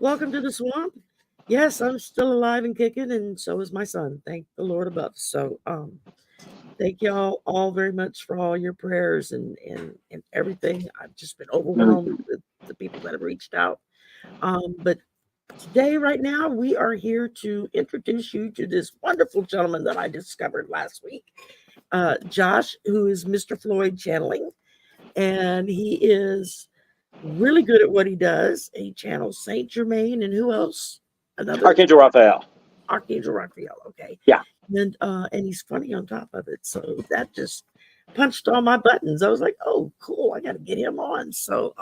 Welcome to the swamp. Yes, I'm still alive and kicking, and so is my son. Thank the Lord above. So, thank y'all all very much for all your prayers and everything. I've just been overwhelmed with the people that have reached out. But today, right now, we are here to introduce you to this wonderful gentleman that I discovered last week, Josh, who is Mr. Floyd Channeling, and he is really good at what he does. He channels Saint Germain and who else? Another Archangel Raphael. Archangel Raphael. Okay. Yeah. And he's funny on top of it. So that just punched all my buttons. I was like, oh, cool. I got to get him on. So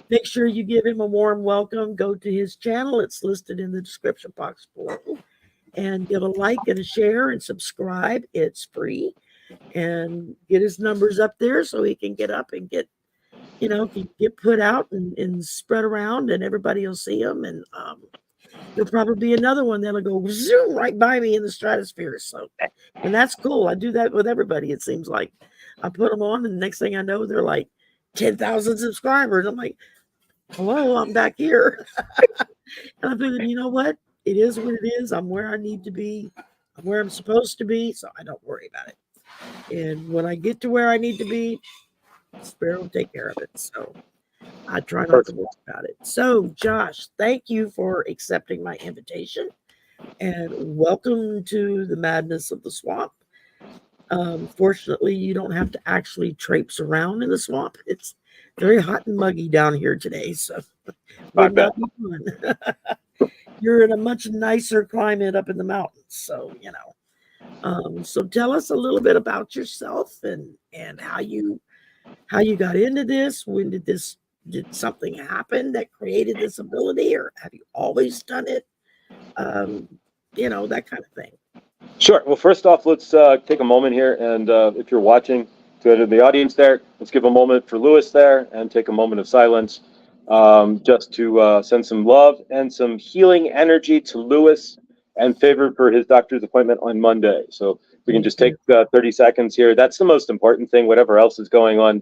make sure you give him a warm welcome. Go to his channel. It's listed in the description box below. And give a like and a share and subscribe. It's free. And get his numbers up there so he can get up and get put out and spread around, and everybody will see him. And there'll probably be another one that'll go zoom right by me in the stratosphere. So, and that's cool. I do that with everybody. It seems like I put them on, and the next thing I know, they're like 10,000 subscribers. I'm like, hello, I'm back here. And I'm thinking, you know what? It is what it is. I'm where I need to be. I'm where I'm supposed to be. So I don't worry about it. And when I get to where I need to be, Spirit will take care of it. So I try not to worry about it. So, Josh, thank you for accepting my invitation and welcome to the madness of the swamp. Fortunately, you don't have to actually traipse around in the swamp. It's very hot and muggy down here today. So, would not be fun. You're in a much nicer climate up in the mountains. So, so tell us a little bit about yourself and how you got into this. When did something happen that created this ability, or have you always done it? That kind of thing. Sure. Well, first off, let's take a moment here, and if you're watching, to the audience there, let's give a moment for Lewis there and take a moment of silence, just to send some love and some healing energy to Lewis and favor for his doctor's appointment on Monday. So we can just take 30 seconds here. That's the most important thing. Whatever else is going on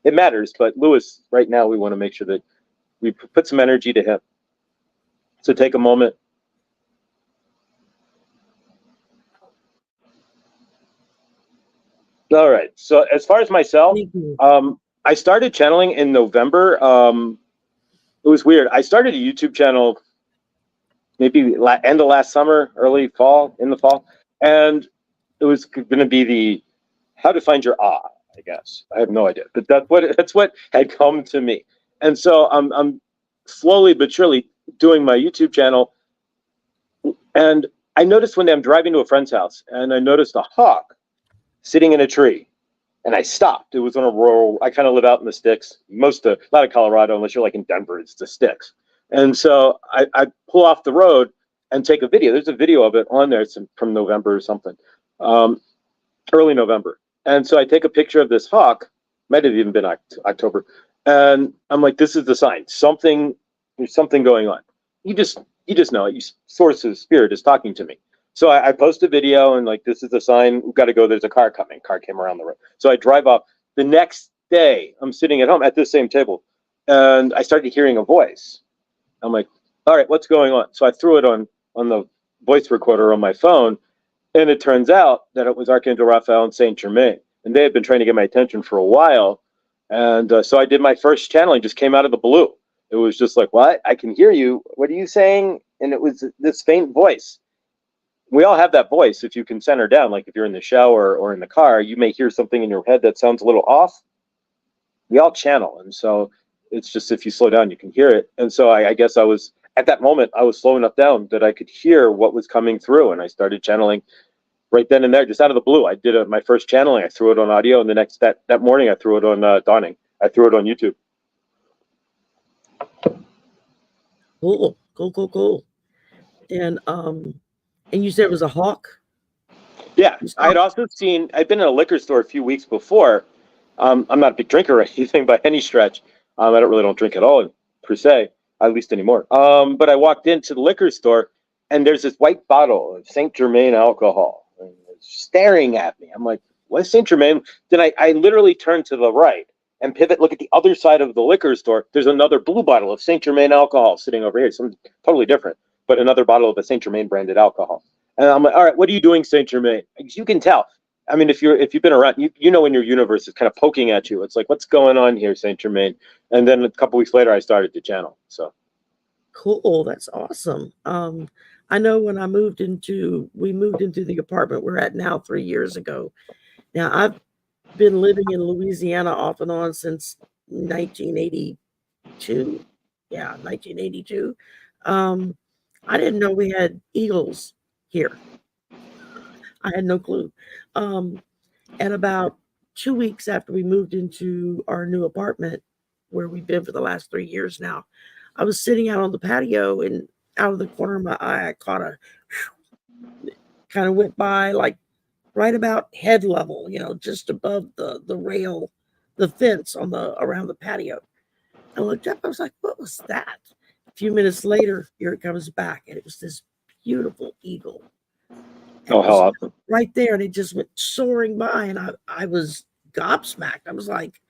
it matters. But Lewis, right now, we want to make sure that we put some energy to him. So take a moment. All right. So as far as myself, I started channeling in November. It was weird. I started a YouTube channel maybe end of last summer, early fall, in the fall. And it was going to be the how to find your ah, I guess. I have no idea. But that's what had come to me. And so I'm slowly but surely doing my YouTube channel. And I noticed one day I'm driving to a friend's house, and I noticed a hawk sitting in a tree. And I stopped. It was on a rural, I kind of live out in the sticks. A lot of Colorado, unless you're like in Denver, it's the sticks. And so I pull off the road and take a video. There's a video of it on there. It's from November or something, early November. And so I take a picture of this hawk, might have even been October. And I'm like, this is the sign. There's something going on. You just know it. Source of spirit is talking to me. So I post a video and like, this is the sign. We've got to go. There's a car coming. Car came around the road. So I drive up. The next day, I'm sitting at home at this same table, and I started hearing a voice. I'm like, all right, what's going on? So I threw it on the voice recorder on my phone, and it turns out that it was Archangel Raphael and Saint Germain, and they had been trying to get my attention for a while. And so I did my first channeling, just came out of the blue. It was just like, what? I can hear you. What are you saying? And it was this faint voice. We all have that voice. If you can center down, like if you're in the shower or in the car, you may hear something in your head that sounds a little off. We all channel. And so it's just, if you slow down, you can hear it. And so I guess I was, at that moment, I was slow enough down that I could hear what was coming through. And I started channeling right then and there, just out of the blue. I did my first channeling. I threw it on audio. And that morning, I threw it on Dawning. I threw it on YouTube. Cool. And you said it was a hawk? Yeah, I'd been in a liquor store a few weeks before. I'm not a big drinker or anything by any stretch. I don't drink at all per se, at least anymore. But I walked into the liquor store, and there's this white bottle of Saint Germain alcohol, and it's staring at me. I'm like, what is Saint Germain? Then I literally turned to the right, and pivot, look at the other side of the liquor store. There's another blue bottle of Saint Germain alcohol sitting over here, something totally different, but another bottle of a Saint Germain branded alcohol. And I'm like, all right, what are you doing, Saint Germain? You can tell. I mean, if you've been around, you know when your universe is kind of poking at you. It's like, what's going on here, Saint Germain? And then a couple weeks later, I started to channel. So cool, that's awesome. I know when we moved into the apartment we're at now 3 years ago. Now I've been living in Louisiana off and on since 1982. Yeah, 1982. I didn't know we had eagles here. I had no clue. And about 2 weeks after we moved into our new apartment, where we've been for the last 3 years now, I was sitting out on the patio, and out of the corner of my eye, I caught kind of went by like right about head level, just above the rail, the fence around the patio. I looked up, I was like, what was that? A few minutes later, here it comes back, and it was this beautiful eagle. Oh, how awesome. Right there, and it just went soaring by, and I was gobsmacked. I was like,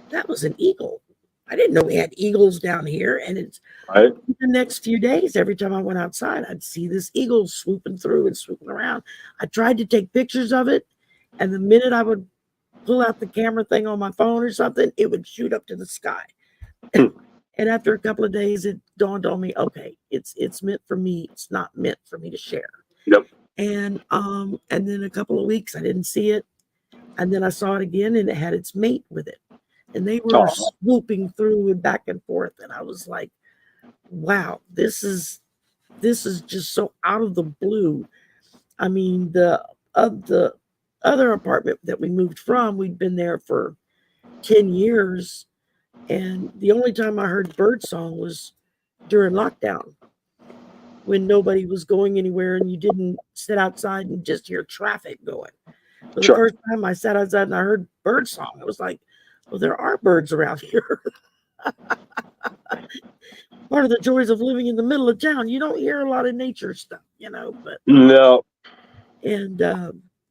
that was an eagle. I didn't know we had eagles down here. And it's right. The next few days, every time I went outside, I'd see this eagle swooping through and swooping around. I tried to take pictures of it, and the minute I would pull out the camera thing on my phone or something, it would shoot up to the sky. And after a couple of days, it dawned on me, okay, it's meant for me. It's not meant for me to share. Yep. And then a couple of weeks, I didn't see it. And then I saw it again, and it had its mate with it. And they were swooping through and back and forth. And I was like, wow, this is just so out of the blue. I mean, the other apartment that we moved from, we'd been there for 10 years. And the only time I heard birdsong was during lockdown, when nobody was going anywhere and you didn't sit outside and just hear traffic going. But the first time I sat outside and I heard birdsong, I was like, well, there are birds around here. Part of the joys of living in the middle of town, you don't hear a lot of nature stuff, but no. And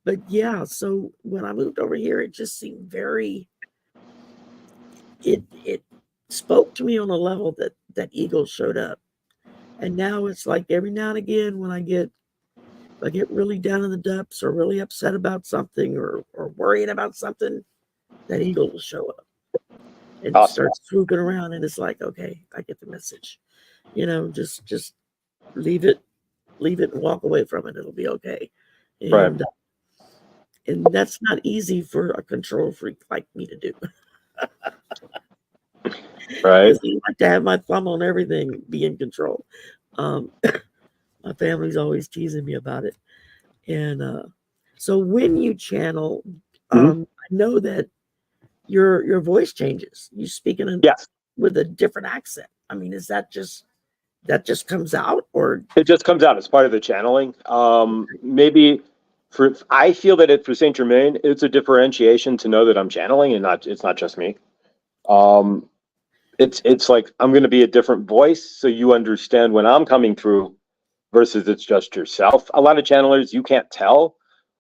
but yeah, so when I moved over here, it just seemed very, it spoke to me on a level that eagles showed up. And now it's like every now and again when I get really down in the depths or really upset about something or worrying about something, that eagle will show up and start swooping around, and it's like, okay, I get the message. Just leave it and walk away from it. It'll be okay. And and that's not easy for a control freak like me to do. Right. I like to have my thumb on everything, be in control. My family's always teasing me about it. And so when you channel, I know that your voice changes. You speak with a different accent. I mean, is that just comes out, or it just comes out as part of the channeling? Maybe I feel that for Saint Germain, it's a differentiation to know that I'm channeling and it's not just me. It's like I'm going to be a different voice, so you understand when I'm coming through, versus it's just yourself. A lot of channelers, you can't tell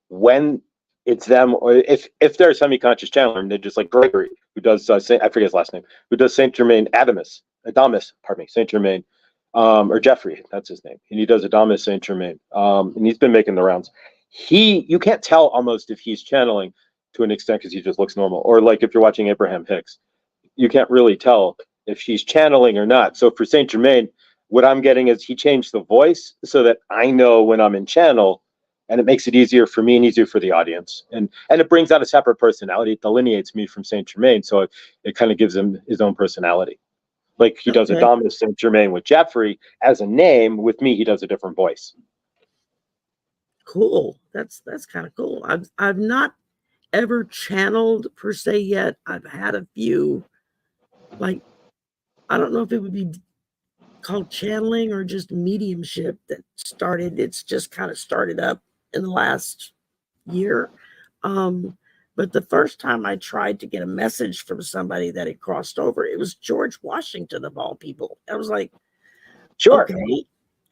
when it's them, or if they're a semi-conscious channeler, and they're just like Gregory, who does I forget his last name, who does Saint Germain Adamus, Saint Germain, or Jeffrey, that's his name, and he does Adamus Saint Germain, and he's been making the rounds. You can't tell almost if he's channeling to an extent because he just looks normal, or like if you're watching Abraham Hicks, you can't really tell if she's channeling or not. So for Saint Germain, what I'm getting is he changed the voice so that I know when I'm in channel, and it makes it easier for me and easier for the audience. And it brings out a separate personality. It delineates me from Saint Germain, so it kind of gives him his own personality. Like he does Adamus Saint Germain with Jeffrey as a name. With me, he does a different voice. Cool. That's kind of cool. I've not ever channeled per se yet. I've had a few, like, I don't know if it would be called channeling or just mediumship it's just kind of started up in the last year. But the first time I tried to get a message from somebody that had crossed over, it was George Washington of all people. I was like, sure. Okay.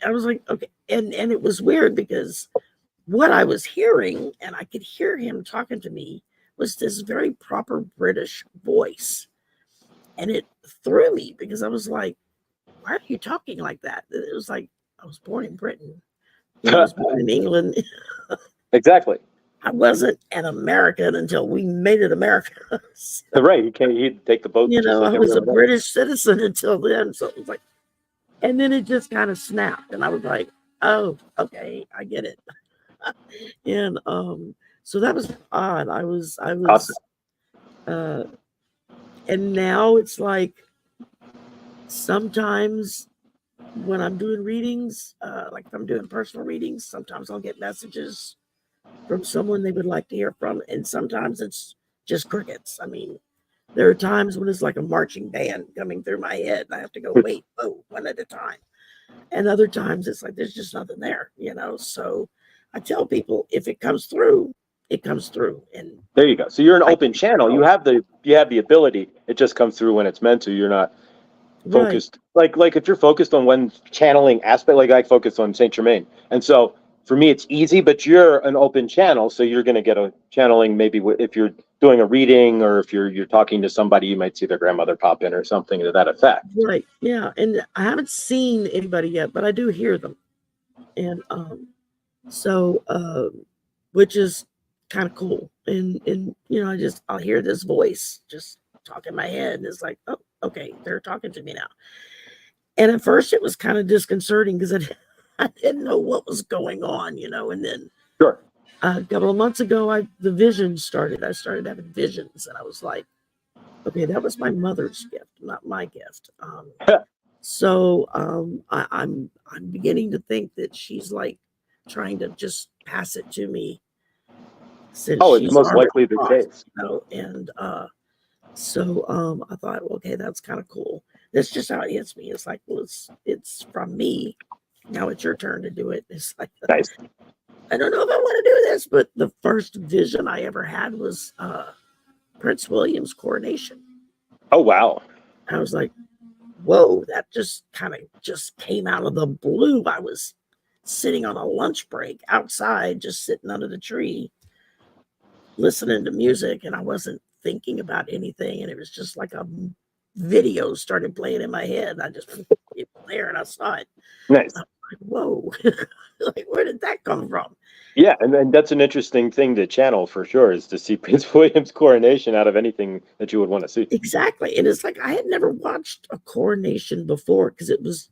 I was like, okay. And it was weird because what I was hearing, and I could hear him talking to me, was this very proper British voice. And it threw me because I was like, why are you talking like that? It was like, I was born in Britain. You know, I was born in England. Exactly. I wasn't an American until we made it America. So, Right. He'd take the boat. you Just know, like I was a everyone else. British citizen until then. So it was like, and then it just kind of snapped. And I was like, oh, okay, I get it. And so that was odd. I was Awesome. and now it's like sometimes when I'm doing readings, like if I'm doing personal readings, sometimes I'll get messages from someone they would like to hear from, and sometimes it's just crickets. I mean, there are times when it's like a marching band coming through my head, and I have to go, wait, oh, one at a time. And other times it's like there's just nothing there, you know. So I tell people if it comes through, it comes through. And there you go. So you're an open channel. You have the ability. It just comes through when it's meant to. You're not focused. Right. Like if you're focused on one channeling aspect, like I focus on Saint Germain, and so for me it's easy. But you're an open channel, so you're going to get a channeling. Maybe if you're doing a reading or if you're talking to somebody, you might see their grandmother pop in or something to that effect. Right. Yeah. And I haven't seen anybody yet, but I do hear them. And so which is kind of cool. And you know, I'll hear this voice just talk in my head, and it's like, oh, okay, they're talking to me now. And at first it was kind of disconcerting because I didn't know what was going on, you know. And then sure, a couple of months ago, the visions started. I started having visions, and I was like, okay, that was my mother's gift, not my gift. So I'm beginning to think that she's like trying to just pass it to me. Since it's most likely the case. You know? And so I thought, well, okay, that's kind of cool. That's just how it hits me. It's like, well, it's from me. Now it's your turn to do it. It's like, nice. I don't know if I want to do this, but the first vision I ever had was Prince William's coronation. Oh, wow. I was like, whoa, that just kind of just came out of the blue. I was sitting on a lunch break outside, just sitting under the tree, listening to music, and I wasn't thinking about anything. And it was just like a video started playing in my head. And I just it was there and I saw it. Nice. I was like, whoa, like where did that come from? Yeah, and that's an interesting thing to channel for sure, is to see Prince William's coronation out of anything that you would want to see. Exactly. And it's like I had never watched a coronation before because it was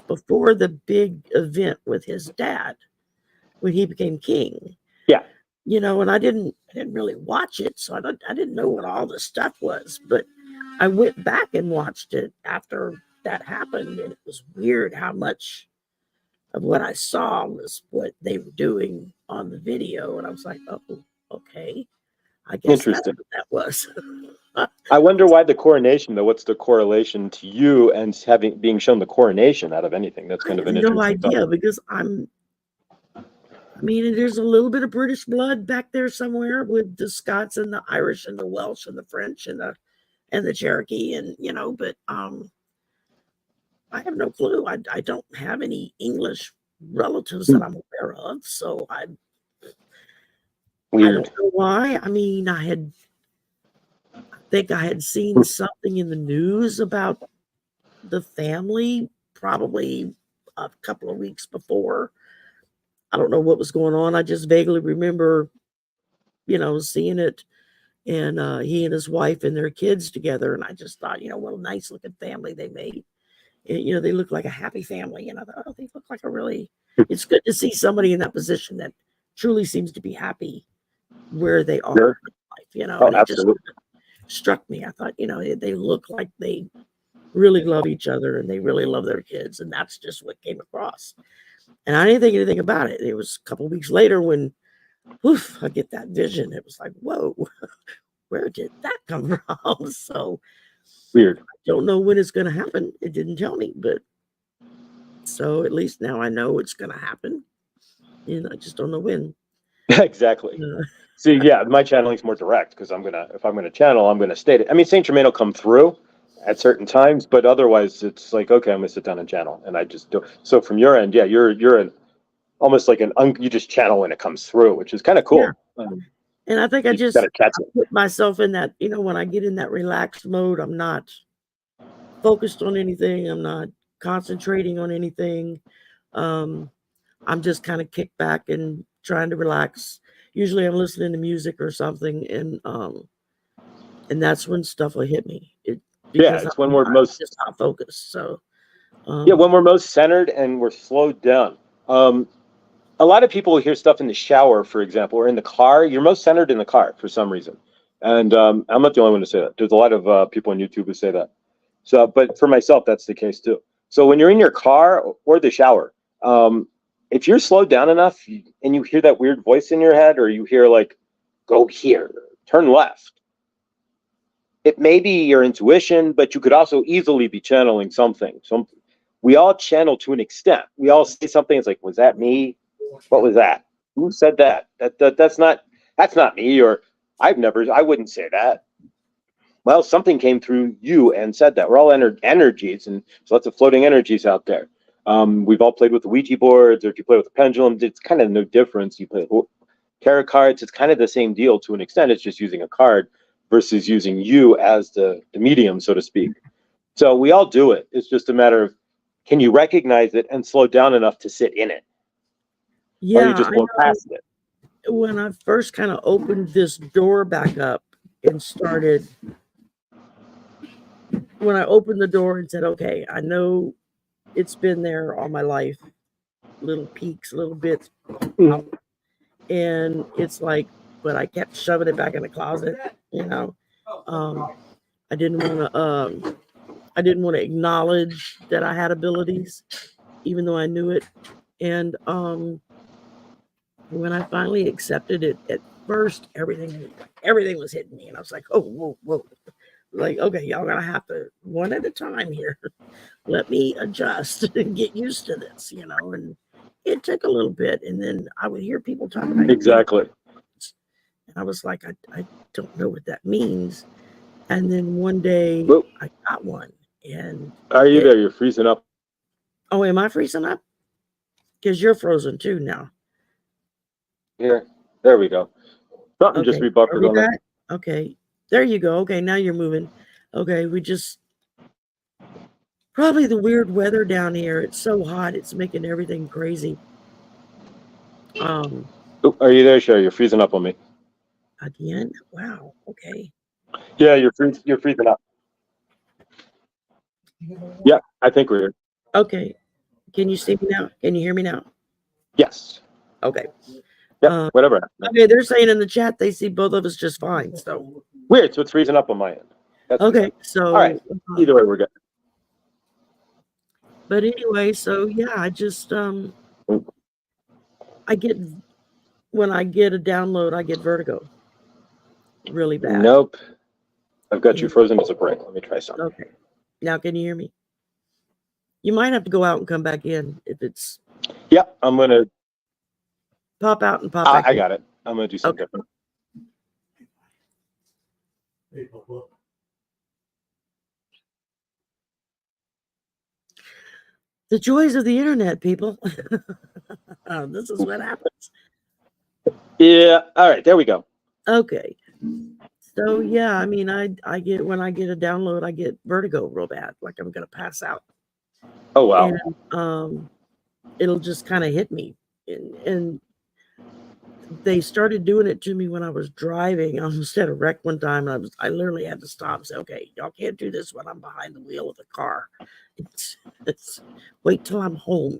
before the big event with his dad when he became king. Yeah. You know, and I didn't really watch it, so I didn't know what all the stuff was, but I went back and watched it after that happened, and it was weird how much of what I saw was what they were doing on the video, and I was like, oh, okay, I guess that's what that was. I wonder why the coronation, though. What's the correlation to you and being shown the coronation out of anything? That's kind of an interesting no idea thought. because I mean, there's a little bit of British blood back there somewhere with the Scots and the Irish and the Welsh and the French and the Cherokee, and you know, but I have no clue. I don't have any English relatives that I'm aware of, so I don't know why. I mean, I think I had seen something in the news about the family probably a couple of weeks before. I don't know what was going on. I just vaguely remember, you know, seeing it, and he and his wife and their kids together, and I just thought, you know, what a nice looking family they made. And, you know, they look like a happy family, and I thought, oh, they look like it's good to see somebody in that position that truly seems to be happy where they are in life, you know. And it just struck me. I thought, you know, they look like they really love each other and they really love their kids, and that's just what came across. And I didn't think anything about it. It was a couple of weeks later when I get that vision. It was like, whoa, where did that come from? So weird. I don't know when it's going to happen. It didn't tell me, but so at least now I know it's going to happen. You know, I just don't know when. Exactly. See, yeah, my channeling is more direct because if I'm gonna channel, I'm gonna state it. I mean, Saint Germain will come through at certain times, but otherwise, it's like, okay, I'm gonna sit down and channel, and I just do. So from your end, yeah, you're almost like you just channel when it comes through, which is kind of cool. Yeah. And I think I just gotta catch it. put myself in that, when I get in that relaxed mode, I'm not focused on anything. I'm not concentrating on anything. I'm just kind of kicked back and trying to relax. Usually I'm listening to music or something, and that's when stuff will hit me. Because It's when we're most just not focused. So when we're most centered and we're slowed down. A lot of people hear stuff in the shower, for example, or in the car. You're most centered in the car for some reason. And I'm not the only one to say that. There's a lot of people on YouTube who say that. So, but for myself, that's the case too. So when you're in your car or the shower, if you're slowed down enough and you hear that weird voice in your head, or you hear like, go here, turn left, it may be your intuition, but you could also easily be channeling something. We all channel to an extent. We all say something. It's like, was that me? What was that? Who said that? That's not me. Or I wouldn't say that. Well, something came through you and said that. We're all energies, and there's lots of floating energies out there. We've all played with the Ouija boards, or if you play with the pendulum, it's kind of no difference. You play tarot cards, it's kind of the same deal to an extent. It's just using a card versus using you as the medium, so to speak. So we all do it. It's just a matter of, can you recognize it and slow down enough to sit in it? yeah, or you just walk past it. When I first kind of opened this door back up and started, when I opened the door and said, okay, I know it's been there all my life, little peaks, little bits, and it's like, but I kept shoving it back in the closet, I didn't want to acknowledge that I had abilities, even though I knew it. And when I finally accepted it, at first everything was hitting me, and I was like, oh, whoa. Like, okay, y'all gonna have to one at a time here. Let me adjust and get used to this, and it took a little bit. And then I would hear people talking about exactly. And I was like, I don't know what that means. And then one day I got one. And are you there? You're freezing up. Oh, am I freezing up? Because you're frozen too now. Here. There we go. Something just rebuffered on that. Okay. There you go. Okay, now you're moving. Okay, we just probably the weird weather down here. It's so hot, it's making everything crazy. Are you there, Sherry? You're freezing up on me. Again? Wow. Okay. Yeah, you're freezing up. Yeah, I think we're here. Okay. Can you see me now? Can you hear me now? Yes. Okay. Yeah, whatever. Okay, they're saying in the chat they see both of us just fine. So weird. So it's freezing up on my end. That's okay. weird. So all right. Either way, we're good. But anyway, so yeah, I just when I get a download, I get vertigo really bad. Nope. I've got you frozen as a brick. Let me try something. Okay. Now can you hear me? You might have to go out and come back in if it's. Yeah, I'm gonna pop out and pop back in. I got it. I'm gonna do something different. The joys of the internet, people. This is what happens. Yeah. All right. There we go. Okay. So yeah, I mean, I get, when I get a download, I get vertigo real bad, like I'm gonna pass out. Oh wow. And it'll just kind of hit me, and they started doing it to me when I was driving. I almost had a wreck one time, and I literally had to stop and say, okay, y'all can't do this when I'm behind the wheel of the car. It's wait till I'm home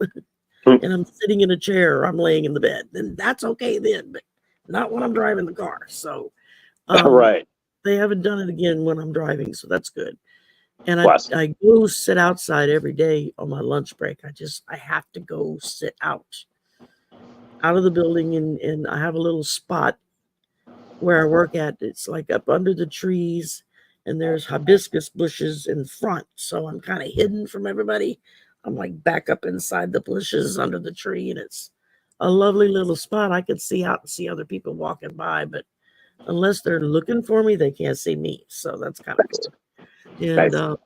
and I'm sitting in a chair or I'm laying in the bed. Then that's okay then, but not when I'm driving the car. So right. They haven't done it again when I'm driving, so that's good. And I go sit outside every day on my lunch break. I have to go sit out of the building, and I have a little spot where I work at. It's like up under the trees, and there's hibiscus bushes in front, so I'm kind of hidden from everybody. I'm like back up inside the bushes under the tree, and it's a lovely little spot. I can see out and see other people walking by, but unless they're looking for me, they can't see me. So that's kind of cool. And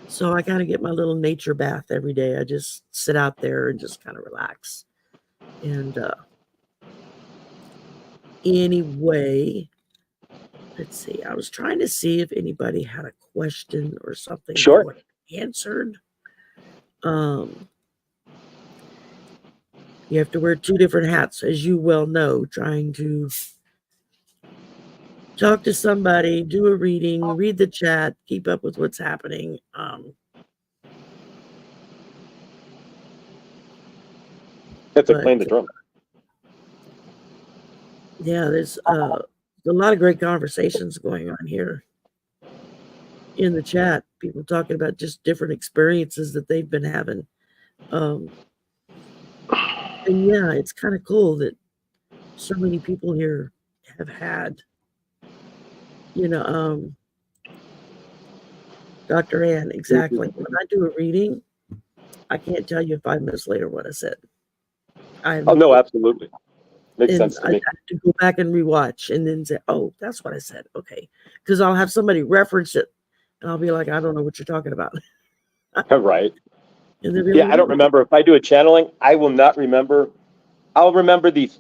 so I kind of get my little nature bath every day. I just sit out there and just kind of relax. And Anyway, let's see. I was trying to see if anybody had a question or something Sure. that answered. You have to wear two different hats, as you well know, trying to talk to somebody, do a reading, read the chat, keep up with what's happening. That's like playing the drum. Yeah, there's a lot of great conversations going on here in the chat. People talking about just different experiences that they've been having. And yeah, it's kind of cool that so many people here have had, Dr. Ann, exactly. When I do a reading, I can't tell you 5 minutes later what I said. Oh, no, absolutely. Makes sense to me. I have to go back and rewatch and then say, oh, that's what I said. Okay. Because I'll have somebody reference it and I'll be like, I don't know what you're talking about. Right. And yeah, I don't remember. If I do a channeling, I will not remember. I'll remember the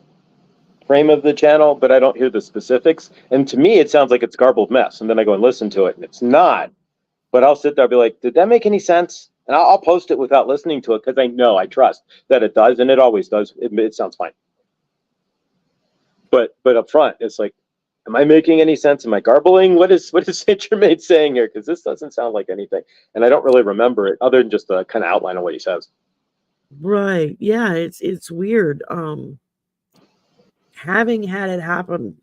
frame of the channel, but I don't hear the specifics. And to me, it sounds like it's garbled mess. And then I go and listen to it, and it's not. But I'll sit there and be like, did that make any sense? And I'll post it without listening to it because I trust that it does, and it always does. It sounds fine. But up front, it's like, am I making any sense? Am I garbling? What is Saint Germain saying here? Because this doesn't sound like anything, and I don't really remember it other than just a kind of outline of what he says. Right? Yeah, it's weird. Having had it happen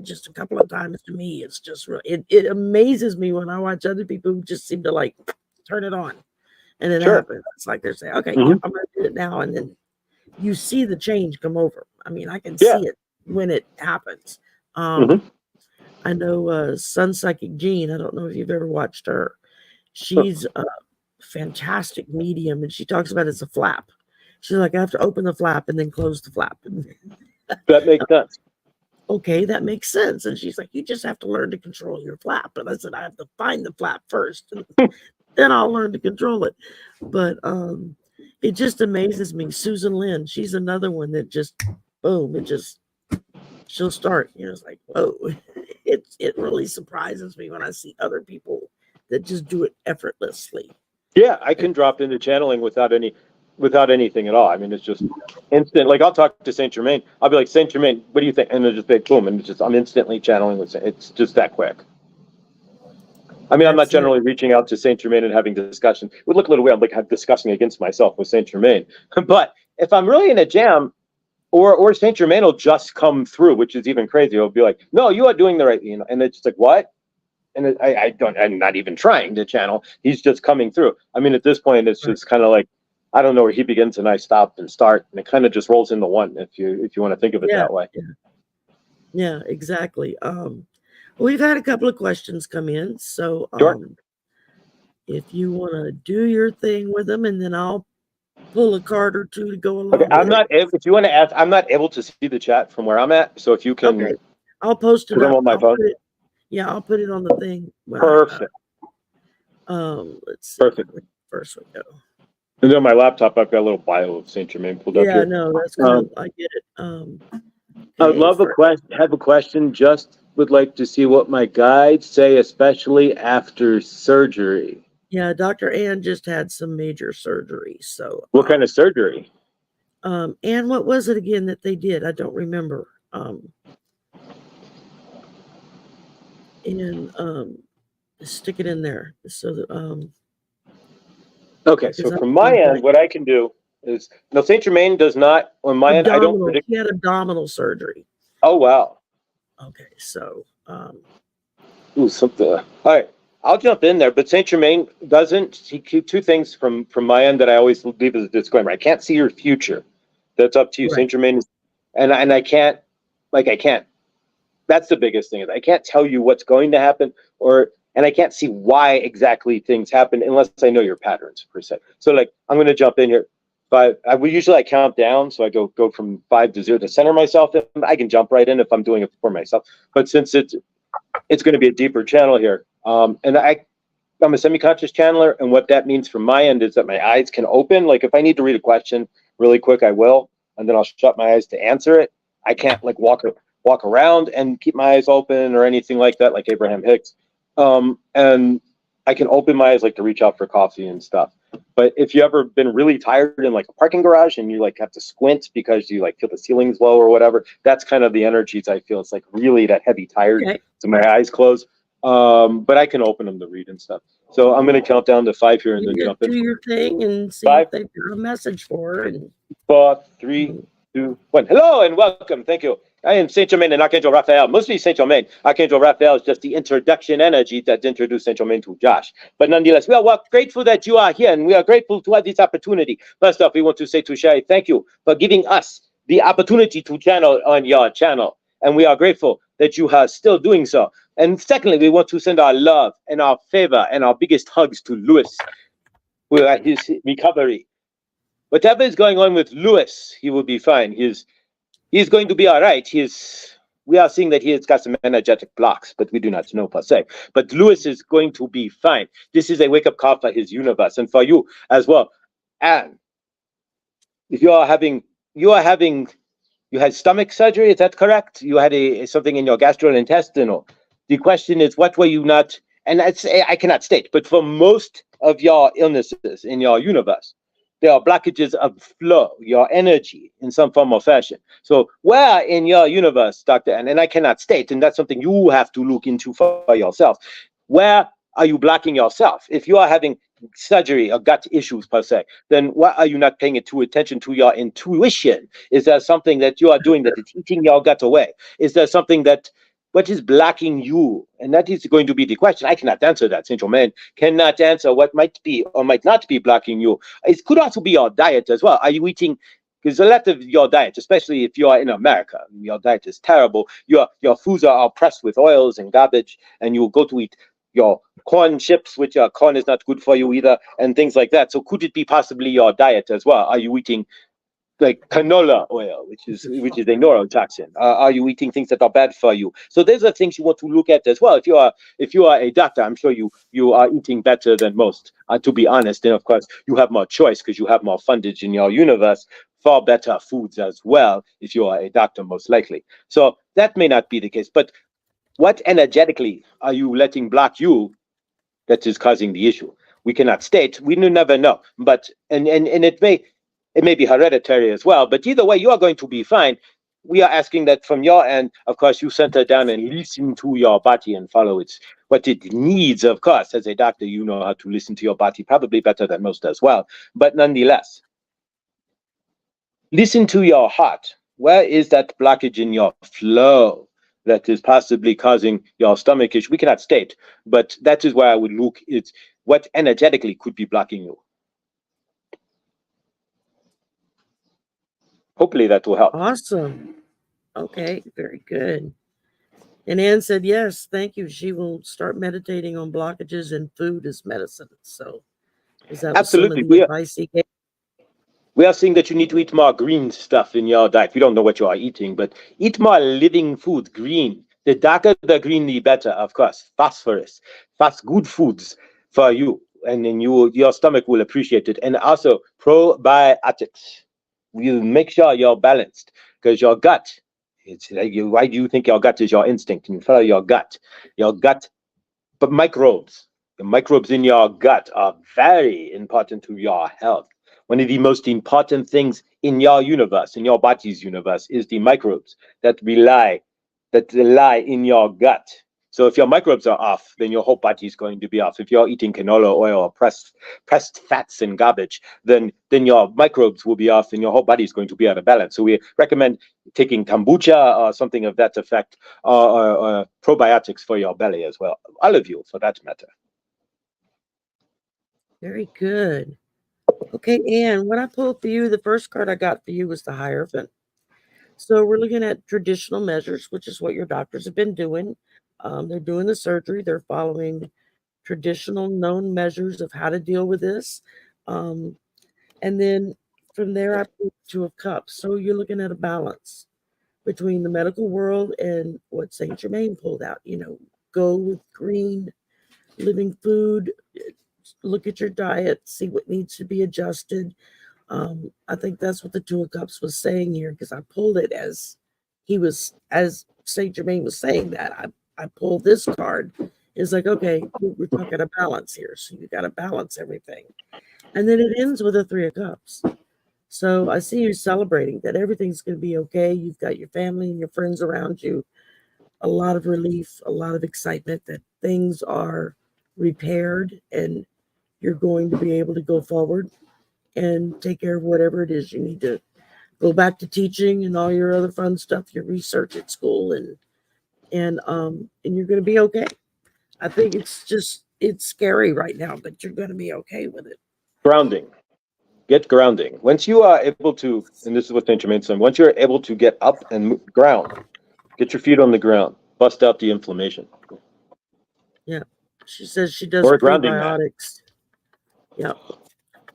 just a couple of times to me, it's just it amazes me when I watch other people who just seem to like turn it on, and it happens. It's like they're saying, "Okay, yeah, I'm going to do it now," and then you see the change come over. I mean, I can see it when it happens. I know Sun Psychic Jean. I don't know if you've ever watched her. She's a fantastic medium, and she talks about it as a flap. She's like, I have to open the flap and then close the flap. That makes sense. Okay, that makes sense. And she's like, you just have to learn to control your flap. And I said, I have to find the flap first, and then I'll learn to control it. But it just amazes me. Susan Lynn, she's another one that just, boom, she'll start. It's like, whoa. It really surprises me when I see other people that just do it effortlessly. Yeah, I can drop into channeling without anything at all. I mean, it's just instant. Like, I'll talk to Saint Germain. I'll be like, Saint Germain, what do you think? And they'll just be boom, and I'm instantly channeling with. It's just that quick. I mean, I'm not generally reaching out to Saint Germain and having discussion. It would look a little weird. I'm like discussing against myself with Saint Germain. But if I'm really in a jam, or Saint Germain will just come through, which is even crazy. He'll be like, no, you are doing the right, and it's just like, what? And I'm not even trying to channel. He's just coming through. I mean, at this point, it's just kind of like, I don't know where he begins and I stop and start, and it kind of just rolls into one if you want to think of it that way. Yeah, exactly. We've had a couple of questions come in, so if you want to do your thing with them, and then I'll pull a card or two to go along. Okay, if you want to ask, I'm not able to see the chat from where I'm at, so if you can, okay. I'll post it on my phone. I'll put it on the thing. Perfect. Let's see. Perfect. First we go. And then on my laptop, I've got a little bio of Saint Germain pulled up here. Yeah, no, that's cool. I get it. I'd love have a question. Just would like to see what my guides say, especially after surgery. Yeah, Dr. Ann just had some major surgery. So what kind of surgery? And what was it again that they did? I don't remember. Stick it in there so that okay, so from my end, what I can do is Saint Germain does not on my end. I don't predict. He had abdominal surgery. Oh wow. Okay, so something. All right, I'll jump in there, but Saint Germain doesn't. He keep two things from my end that I always leave as a disclaimer. I can't see your future. That's up to you. Right. Saint Germain is, and I can't. That's the biggest thing is I can't tell you what's going to happen, and I can't see why exactly things happen unless I know your patterns per se. So I'm going to jump in here. But I count down, so I go from 5 to 0 to center myself. I can jump right in if I'm doing it for myself. But since it's going to be a deeper channel here, and I'm a semi-conscious channeler, and what that means from my end is that my eyes can open. Like if I need to read a question really quick, I will, and then I'll shut my eyes to answer it. I can't walk walk around and keep my eyes open or anything like that, like Abraham Hicks. And I can open my eyes like to reach out for coffee and stuff. But if you ever been really tired in like a parking garage and you like have to squint because you like feel the ceiling's low or whatever, that's kind of the energies I feel. It's like really that heavy tired. Okay. So my eyes close. But I can open them to read and stuff. So I'm going to count down to 5 here and then jump in. Do your thing and see 5, if they've got a message for her. And 4, 3, 2, 1. Hello and welcome. Thank you. I am Saint Germain and Archangel Raphael. Mostly Saint Germain. Archangel Raphael is just the introduction energy that introduced Saint Germain to Josh. But nonetheless, we are grateful that you are here and we are grateful to have this opportunity. First off, we want to say to Sherry, thank you for giving us the opportunity to channel on your channel. And we are grateful that you are still doing so. And secondly, we want to send our love and our favor and our biggest hugs to Louis, who is at his recovery. Whatever is going on with Louis, he will be fine. He's going to be all right. We are seeing that he has got some energetic blocks, but we do not know per se. But Louis is going to be fine. This is a wake-up call for his universe and for you as well. And if you had stomach surgery, is that correct? You had something in your gastrointestinal. The question is, what were you not? And I cannot state, but for most of your illnesses in your universe, there are blockages of flow, your energy in some form or fashion. So where in your universe, Dr. and I cannot state, and that's something you have to look into for yourself, where are you blocking yourself? If you are having surgery or gut issues per se, then why are you not paying attention to your intuition? Is there something that you are doing that is eating your gut away? Is there something what is blocking you? And that is going to be the question. I cannot answer that. Saint Germain cannot answer what might be or might not be blocking you. It could also be your diet as well. Are you eating? Because a lot of your diet, especially if you are in America, your diet is terrible. Your foods are pressed with oils and garbage, and you go to eat your corn chips, which corn is not good for you either, and things like that. So could it be possibly your diet as well? Are you eating like canola oil, which is a neurotoxin? Are you eating things that are bad for you? So those are things you want to look at as well. If you are a doctor, I'm sure you are eating better than most. To be honest, and of course you have more choice because you have more fundage in your universe for better foods as well. If you are a doctor, most likely. So that may not be the case. But what energetically are you letting block you that is causing the issue? We cannot state. We never know. But and it may be hereditary as well, but either way, you are going to be fine. We are asking that from your end. Of course, you center down and listen to your body and follow what it needs. Of course, as a doctor, you know how to listen to your body probably better than most as well. But nonetheless, listen to your heart. Where is that blockage in your flow that is possibly causing your stomach issue? We cannot state, but that is where I would look. It's what energetically could be blocking you. Hopefully that will help. Awesome. Okay, very good. And Anne said, yes, thank you. She will start meditating on blockages and food as medicine. So is that Absolutely. some of the advice he gave? We are saying that you need to eat more green stuff in your diet. We don't know what you are eating, but eat more living food, green. The darker the green, the better, of course. Phosphorus, good foods for you. And then your stomach will appreciate it. And also probiotics. We'll make sure you're balanced because your gut, why do you think your gut is your instinct? And you follow your gut. But microbes, the microbes in your gut are very important to your health. One of the most important things in your universe, in your body's universe, is the microbes that lie in your gut. So if your microbes are off, then your whole body is going to be off. If you're eating canola oil or pressed fats and garbage, then your microbes will be off and your whole body is going to be out of balance. So we recommend taking kombucha or something of that effect, or probiotics for your belly as well. All of you, for that matter. Very good. Okay, Anne, what I pulled for you, the first card I got for you was the Hierophant. So we're looking at traditional measures, which is what your doctors have been doing. They're doing the surgery. They're following traditional known measures of how to deal with this. And then from there, I pulled Two of Cups. So you're looking at a balance between the medical world and what Saint Germain pulled out. Go with green, living food, look at your diet, see what needs to be adjusted. I think that's what the Two of Cups was saying here, because I pulled it as he was, as Saint Germain was saying that, I pulled this card. It's like, okay, we're talking a balance here, so you got to balance everything. And then it ends with a 3 of Cups. So I see you celebrating that everything's going to be okay. You've got your family and your friends around you. A lot of relief, a lot of excitement that things are repaired and you're going to be able to go forward and take care of whatever it is you need to go back to teaching and all your other fun stuff, your research at school, and you're going to be okay. I think it's scary right now, but you're going to be okay with it. Grounding. Get grounding. Once you are able to, and this is what Saint Germain said, once you're able to get up and ground, get your feet on the ground, bust out the inflammation. Yeah. She says she does or a grounding prebiotics. Yeah.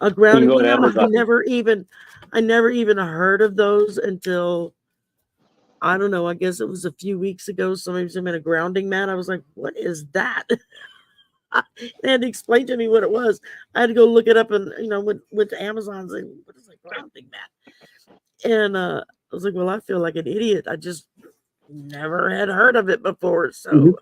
A grounding, you know, I never even heard of those until, I don't know, I guess it was a few weeks ago. Somebody sent me a grounding mat. I was like, what is that? They had to explain to me what it was. I had to go look it up and, went to Amazon and say, what is a grounding mat? And I was like, well, I feel like an idiot. I just never had heard of it before. So,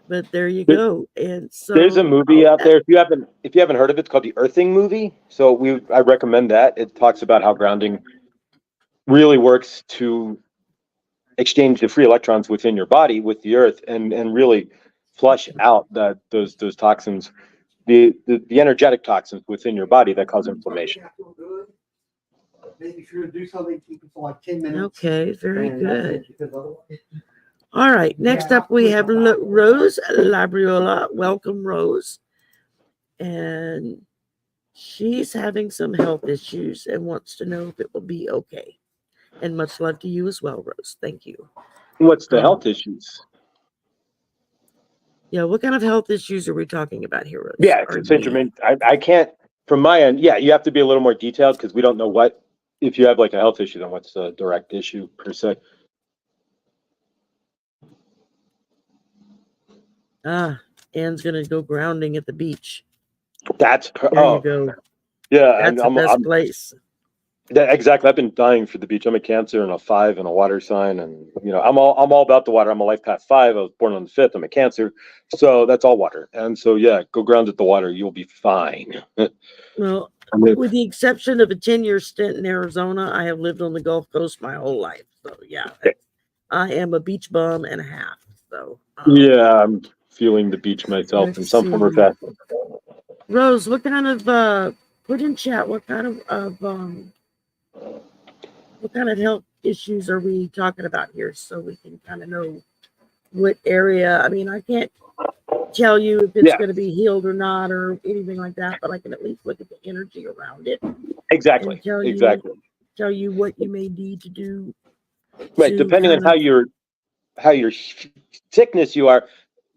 but there you go. And so there's a movie out there. If you haven't heard of it, it's called the Earthing movie. So I recommend that. It talks about how grounding really works to exchange the free electrons within your body with the earth and really flush out those toxins, the energetic toxins within your body that cause inflammation. Maybe if you're going to do something, keep it for like 10 minutes. Okay, very good. All right, next up we have Rose Labriola. Welcome, Rose. And she's having some health issues and wants to know if it will be okay. And much love to you as well, Rose. Thank you. What's the health issues? Yeah, what kind of health issues are we talking about here, Rose? Yeah, Saint Germain. I can't, from my end, you have to be a little more detailed because we don't know if you have like a health issue, then what's the direct issue per se. Anne's gonna go grounding at the beach. There you go. Yeah, that's the best place. Yeah, exactly. I've been dying for the beach. I'm a Cancer and a 5 and a water sign, and I'm all about the water. I'm a life path 5. I was born on the 5th. I'm a Cancer, so that's all water. And so go ground at the water. You'll be fine. Well, with the exception of a 10-year stint in Arizona, I have lived on the Gulf Coast my whole life. So I am a beach bum and a half. So I'm feeling the beach myself in some form or fashion. Rose, what kind of put in chat? What kind of health issues are we talking about here, so we can kind of know what area? I mean, I can't tell you if it's going to be healed or not or anything like that, but I can at least look at the energy around it. Exactly. Tell you what you may need to do. Right, depending on how your sickness you are,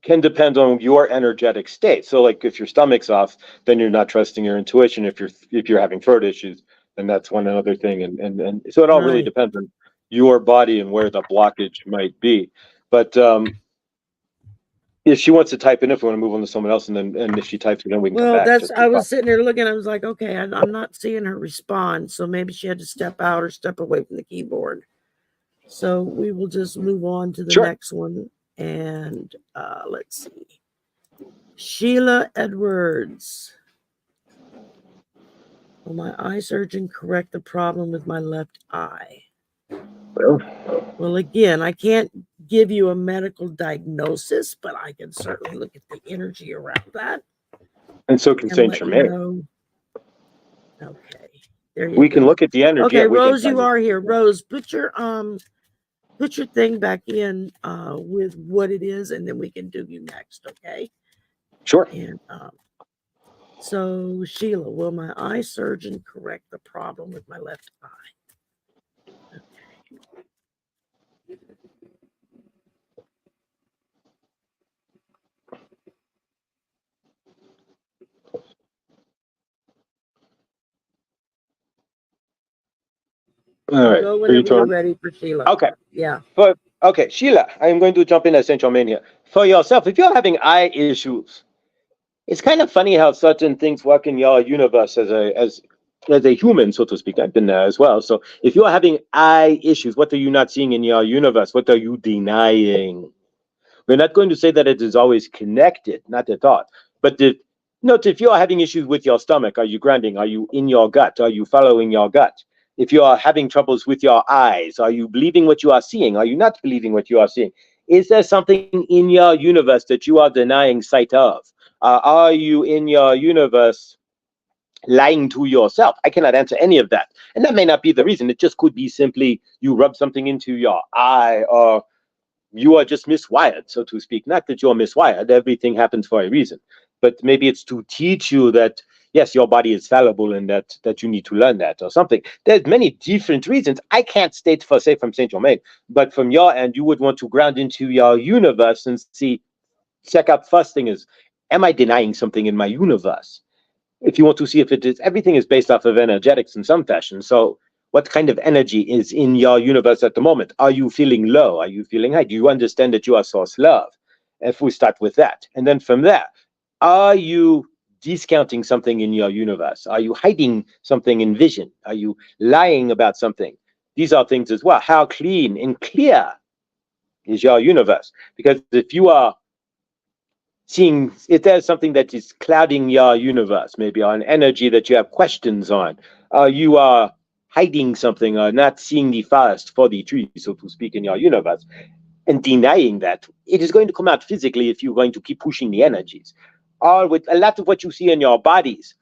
can depend on your energetic state. So, like if your stomach's off, then you're not trusting your intuition. If you're having throat issues, then that's one other thing. And so it all really depends on your body and where the blockage might be. But if she wants to type in, if we want to move on to someone else, and if she types it in, we can come back. I was sitting there looking. I was like, okay, I'm not seeing her respond. So maybe she had to step out or step away from the keyboard. So we will just move on to the next one. And let's see. Sheila Edwards. Will my eye surgeon correct the problem with my left eye? Well, again, I can't give you a medical diagnosis, but I can certainly look at the energy around that. And so can Saint Germain. Okay. We can look at the energy. Okay, Rose, you are here. Rose, put your thing back in with what it is, and then we can do you next, okay? Sure. And so, Sheila, will my eye surgeon correct the problem with my left eye? All right. Go whenever you're ready for Sheila. Okay. Yeah. Okay, Sheila, I'm going to jump in as Saint Germain here. For yourself, if you're having eye issues, it's kind of funny how certain things work in your universe as as a human, so to speak, I've been there as well. So if you're having eye issues, what are you not seeing in your universe? What are you denying? We're not going to say that it is always connected, not at all. But note, if you're having issues with your stomach, are you grounding? Are you in your gut? Are you following your gut? If you are having troubles with your eyes, are you believing what you are seeing? Are you not believing what you are seeing? Is there something in your universe that you are denying sight of? Are you in your universe lying to yourself? I cannot answer any of that. And that may not be the reason. It just could be simply you rub something into your eye, or you are just miswired, so to speak. Not that you're miswired, everything happens for a reason. But maybe it's to teach you that, yes, your body is fallible and that you need to learn that or something. There's many different reasons. I can't state for, say, from Saint Germain, but from your end, you would want to ground into your universe and check out first thing is, am I denying something in my universe? If you want to see if it is, everything is based off of energetics in some fashion. So what kind of energy is in your universe at the moment? Are you feeling low? Are you feeling high? Do you understand that you are source love? If we start with that. And then from there, are you discounting something in your universe? Are you hiding something in vision? Are you lying about something? These are things as well. How clean and clear is your universe? Because if you are seeing, if there's something that is clouding your universe, maybe an energy that you have questions on, you are hiding something or not seeing the forest for the trees, so to speak, in your universe, and denying that, it is going to come out physically if you're going to keep pushing the energies. Or with a lot of what you see in your bodies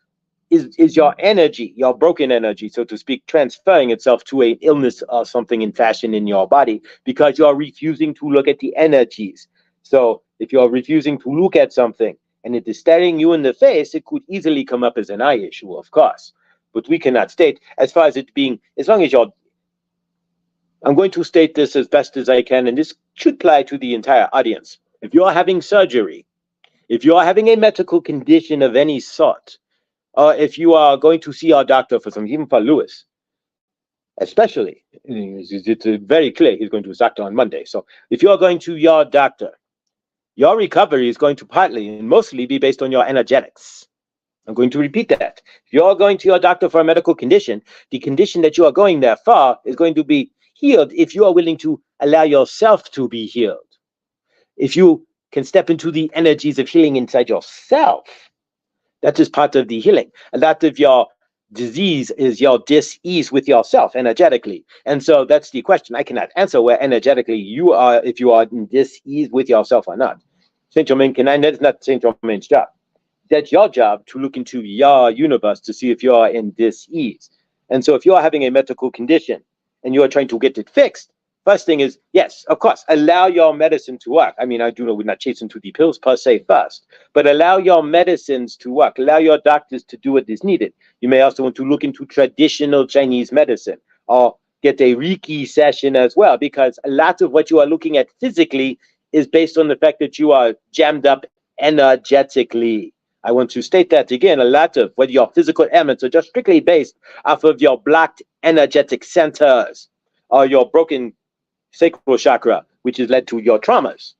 is your energy, your broken energy, so to speak, transferring itself to an illness or something in fashion in your body because you're refusing to look at the energies. So if you're refusing to look at something and it is staring you in the face, it could easily come up as an eye issue, of course. But we cannot state, as far as it being, as long as you're, I'm going to state this as best as I can, and this should apply to the entire audience. If you're having surgery, if you're having a medical condition of any sort, or if you are going to see your doctor for something, even for Lewis, especially, it's very clear he's going to his doctor on Monday. So if you're going to your doctor, your recovery is going to partly and mostly be based on your energetics. I'm going to repeat that. If you're going to your doctor for a medical condition, the condition that you are going there for is going to be healed if you are willing to allow yourself to be healed. If you can step into the energies of healing inside yourself, that is part of the healing. A lot of your disease is your dis-ease with yourself energetically. And so that's the question. I cannot answer where energetically you are, if you are in dis-ease with yourself or not. Saint Germain, that's not Saint Germain's job. That's your job to look into your universe to see if you are in dis-ease. And so if you are having a medical condition and you are trying to get it fixed, first thing is, yes, of course, allow your medicine to work. I mean, I do know we're not chasing to the pills per se first, but allow your medicines to work. Allow your doctors to do what is needed. You may also want to look into traditional Chinese medicine or get a Reiki session as well, because a lot of what you are looking at physically is based on the fact that you are jammed up energetically. I want to state that again. A lot of what your physical elements are just strictly based off of your blocked energetic centers or your broken sacral chakra, which is led to your traumas.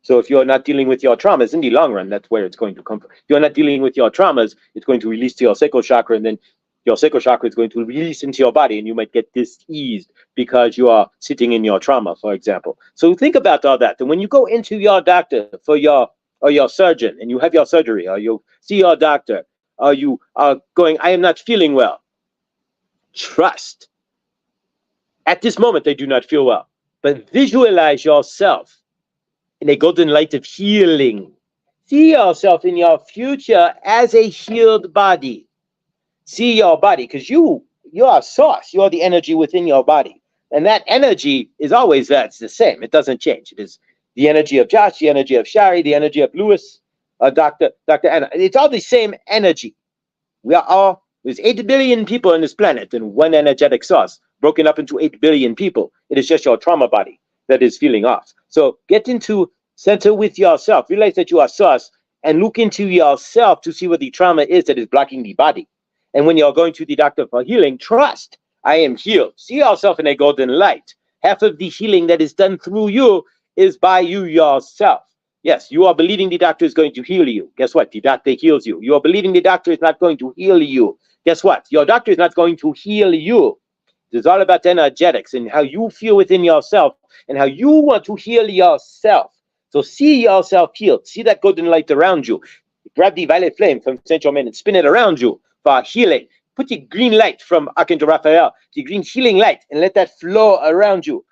So if you're not dealing with your traumas in the long run, that's where it's going to come from. If you're not dealing with your traumas, it's going to release to your sacral chakra, and then your sacral chakra is going to release into your body, and you might get diseased because you are sitting in your trauma, for example. So think about all that. And when you go into your doctor for your surgeon, and you have your surgery, or you see your doctor, or you are going, I am not feeling well. Trust. At this moment, they do not feel well. But visualize yourself in a golden light of healing. See yourself in your future as a healed body. See your body, because you are source. You are the energy within your body. And that energy is always there. It's the same. It doesn't change. It is the energy of Josh, the energy of Shari, the energy of Lewis, Dr. Anna. It's all the same energy. There's 8 billion people on this planet and one energetic source broken up into 8 billion people. It is just your trauma body that is feeling off. So get into center with yourself. Realize that you are source and look into yourself to see what the trauma is that is blocking the body. And when you're going to the doctor for healing, trust, I am healed. See yourself in a golden light. Half of the healing that is done through you is by you yourself. Yes, you are believing the doctor is going to heal you. Guess what? The doctor heals you. You are believing the doctor is not going to heal you. guess what? Your doctor is not going to heal you. It's all about energetics and how you feel within yourself and how you want to heal yourself. So see yourself healed. See that golden light around you. Grab the violet flame from Saint Germain and spin it around you for healing. Put the green light from Archangel Raphael, the green healing light, and let that flow around you.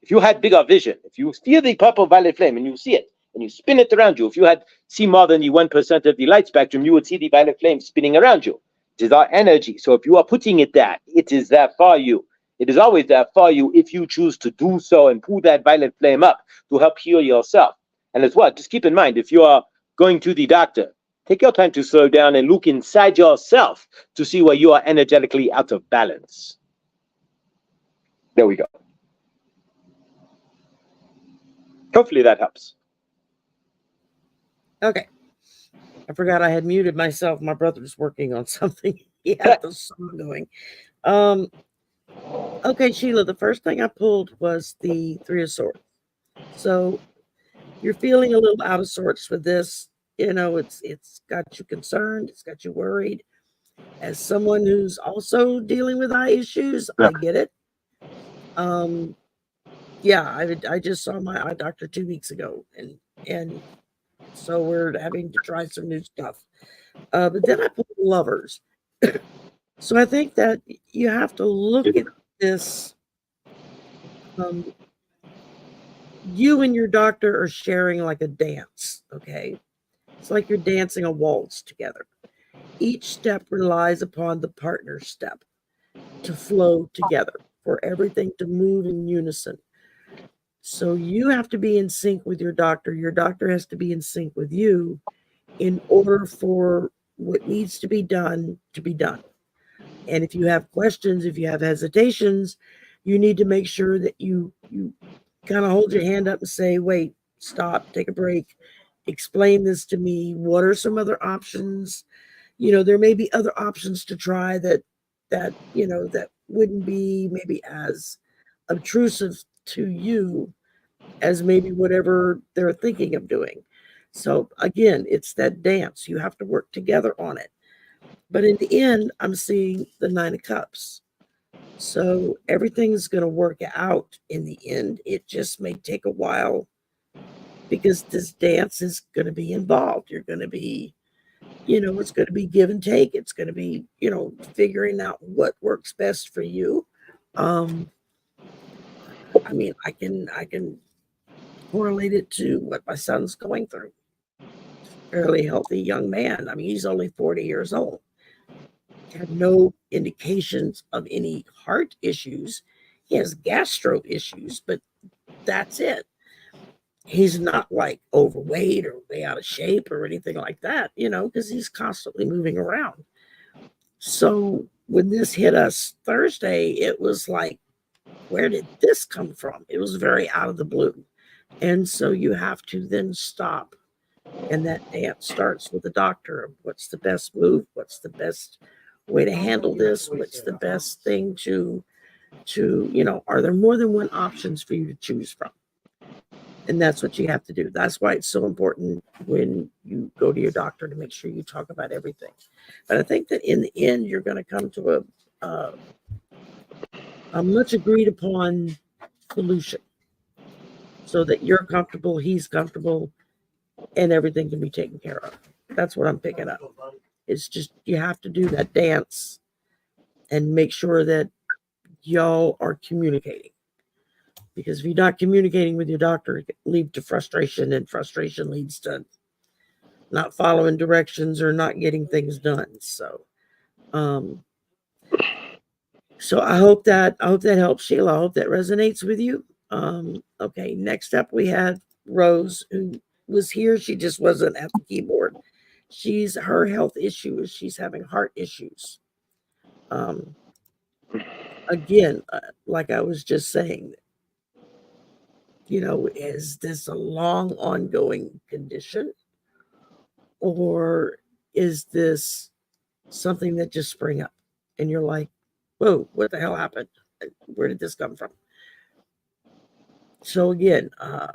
If you had bigger vision, if you feel the purple violet flame and you see it, and you spin it around you, if you had see more than the 1% of the light spectrum, you would see the violet flame spinning around you. It is our energy. So if you are putting it there, it is there for you. It is always there for you if you choose to do so and pull that violet flame up to help heal yourself. And as well, just keep in mind, if you are going to the doctor, take your time to slow down and look inside yourself to see where you are energetically out of balance. There we go. Hopefully that helps. Okay. I forgot I had muted myself. My brother's working on something. He had the song going. Okay, Sheila, the first thing I pulled was the Three of Swords. So you're feeling a little out of sorts with this. You know, it's got you concerned. It's got you worried. As someone who's also dealing with eye issues, I get it. Yeah, I just saw my eye doctor 2 weeks ago, and so we're having to try some new stuff. But then I put Lovers. So I think that you have to look at this. You and your doctor are sharing like a dance, okay? It's like you're dancing a waltz together. Each step relies upon the partner step to flow together, for everything to move in unison. So you have to be in sync with your doctor. Your doctor has to be in sync with you in order for what needs to be done to be done. And if you have questions, if you have hesitations, you need to make sure that you kind of hold your hand up and say, wait, stop, take a break, explain this to me. What are some other options? You know, there may be other options to try that you know, that wouldn't be maybe as obtrusive to you as maybe whatever they're thinking of doing. So again, it's that dance. You have to work together on it. But in the end, I'm seeing the Nine of Cups. So everything's going to work out in the end. It just may take a while because this dance is going to be involved. You're going to be, you know, it's going to be give and take. It's going to be, you know, figuring out what works best for you. I mean, I can correlate it to what my son's going through. Fairly healthy young man. I mean, he's only 40 years old. Had no indications of any heart issues. He has gastro issues, but that's it. He's not like overweight or way out of shape or anything like that, you know, because he's constantly moving around. So when this hit us Thursday, it was like, where did this come from? It was very out of the blue. And so you have to then stop. And that dance starts with the doctor. What's the best move? What's the best way to handle this? What's the best thing to, you know, are there more than one options for you to choose from? And that's what you have to do. That's why it's so important when you go to your doctor to make sure you talk about everything. But I think that in the end, you're going to come to a much agreed upon solution so that you're comfortable, he's comfortable, and everything can be taken care of. That's what I'm picking up. It's just you have to do that dance and make sure that y'all are communicating. Because if you're not communicating with your doctor, it can lead to frustration, and frustration leads to not following directions or not getting things done. So, so I hope that helps, Sheila. I hope that resonates with you. Okay, next up we had Rose, who was here. She just wasn't at the keyboard. Her health issue is she's having heart issues. Again, like I was just saying, you know, is this a long ongoing condition, or is this something that just sprang up and you're like, whoa, what the hell happened? Where did this come from? So again, I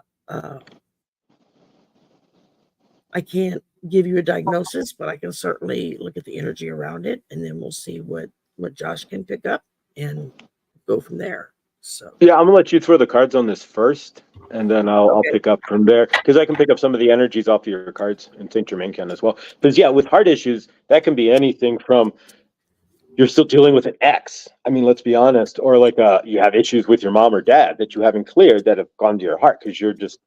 can't give you a diagnosis, but I can certainly look at the energy around it, and then we'll see what Josh can pick up and go from there. So yeah, I'm gonna let you throw the cards on this first, and then I'll pick up from there, because I can pick up some of the energies off of your cards, and Saint Germain can as well. Because yeah, with heart issues, that can be anything from you're still dealing with an ex. I mean, let's be honest, or like you have issues with your mom or dad that you haven't cleared that have gone to your heart because you're just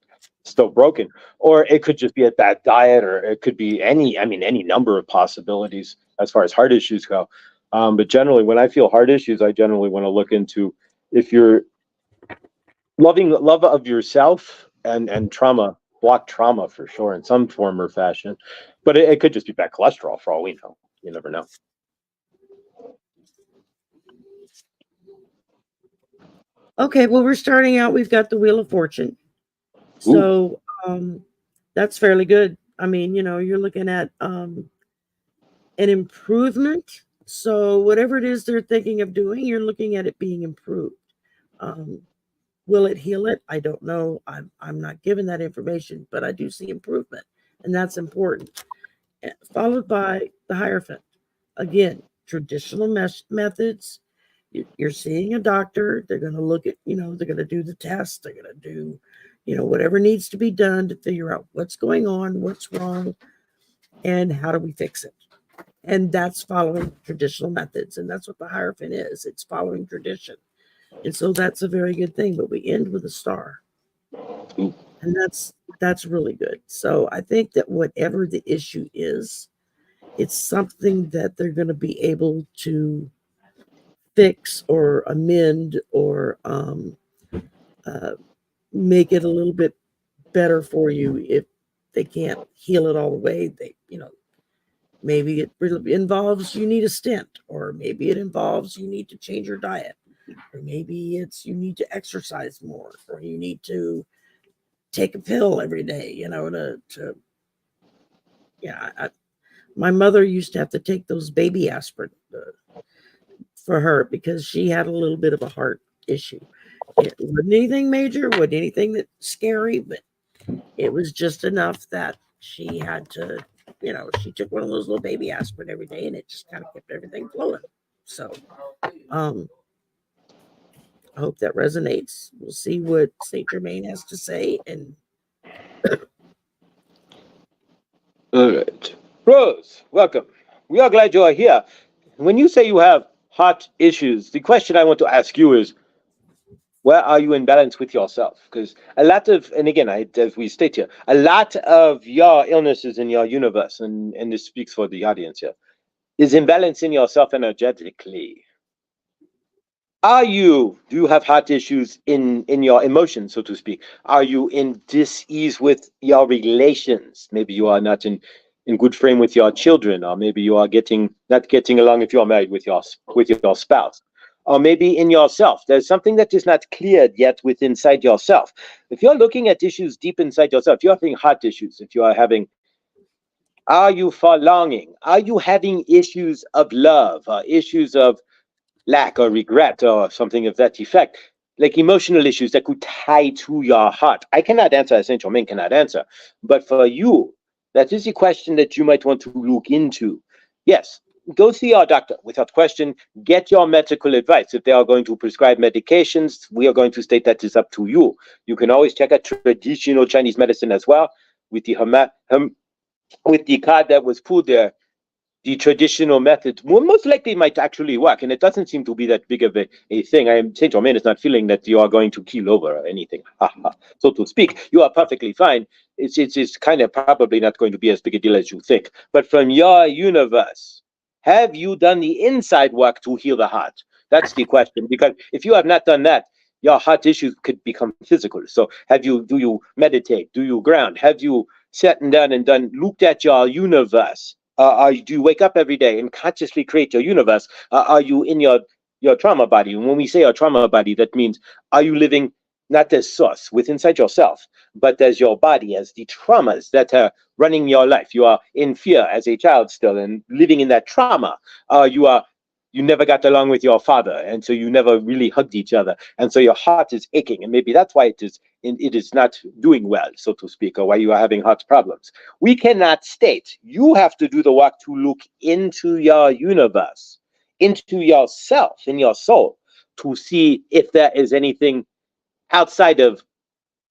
still broken, or it could just be a bad diet, or it could be any number of possibilities as far as heart issues go. But generally, when I feel heart issues, I generally want to look into if you're love of yourself and trauma, block trauma for sure in some form or fashion. But it could just be bad cholesterol for all we know. You never know. okay, well, we're starting out. We've got the Wheel of Fortune, so that's fairly good. I mean, you're looking at an improvement. So whatever it is they're thinking of doing, you're looking at it being improved. Will it heal it? I don't know. I'm not given that information, but I do see improvement, and that's important. Followed by the Hierophant. Again, traditional methods. You're seeing a doctor. They're going to look at, they're going to do the test. They're going to do, whatever needs to be done to figure out what's going on, what's wrong, and how do we fix it. And that's following traditional methods. And that's what the Hierophant is. It's following tradition. And so that's a very good thing. But we end with a star. And that's really good. So I think that whatever the issue is, it's something that they're going to be able to fix or amend or make it a little bit better for you. If they can't heal it all the way, maybe it really involves you need a stent, or maybe it involves you need to change your diet, or maybe it's you need to exercise more, or you need to take a pill every day, my mother used to have to take those baby aspirin for her because she had a little bit of a heart issue. It wasn't anything major, wasn't anything that scary, but it was just enough that she had to, she took one of those little baby aspirin every day, and it just kind of kept everything flowing. So, I hope that resonates. We'll see what Saint Germain has to say. And all right, Rose, welcome. We are glad you are here. When you say you have heart issues, the question I want to ask you is, where are you in balance with yourself? Because a lot of, and again, as we state here, a lot of your illnesses in your universe, and this speaks for the audience here, is imbalance in yourself energetically. Do you have heart issues in your emotions, so to speak? Are you in dis-ease with your relations? Maybe you are not in good frame with your children, or maybe you are not getting along if you are married with your spouse. Or maybe in yourself, there's something that is not cleared yet inside yourself. If you're looking at issues deep inside yourself, if you're having heart issues, are you for longing? Are you having issues of love, or issues of lack or regret or something of that effect, like emotional issues that could tie to your heart? I cannot answer, as Saint Germain cannot answer, but for you, that is a question that you might want to look into. Yes, go see your doctor without question. Get your medical advice. If they are going to prescribe medications, we are going to state that is up to you. You can always check out traditional Chinese medicine as well. With the with the card that was pulled there, the traditional method most likely might actually work, and it doesn't seem to be that big of a thing. Saint Germain is not feeling that you are going to keel over or anything, so to speak. You are perfectly fine. It's kind of probably not going to be as big a deal as you think. But from your universe, have you done the inside work to heal the heart? That's the question, because if you have not done that, your heart issues could become physical. So do you meditate? Do you ground? Have you sat down and looked at your universe? Do you wake up every day and consciously create your universe? Are you in your trauma body? And when we say your trauma body, that means, are you living not as source inside yourself, but as your body, as the traumas that are running your life? You are in fear as a child still and living in that trauma. You are you never got along with your father, and so you never really hugged each other, and so your heart is aching, and maybe that's why it is not doing well, so to speak, or why you are having heart problems. We cannot state. You have to do the work to look into your universe, into yourself, in your soul, to see if there is anything outside of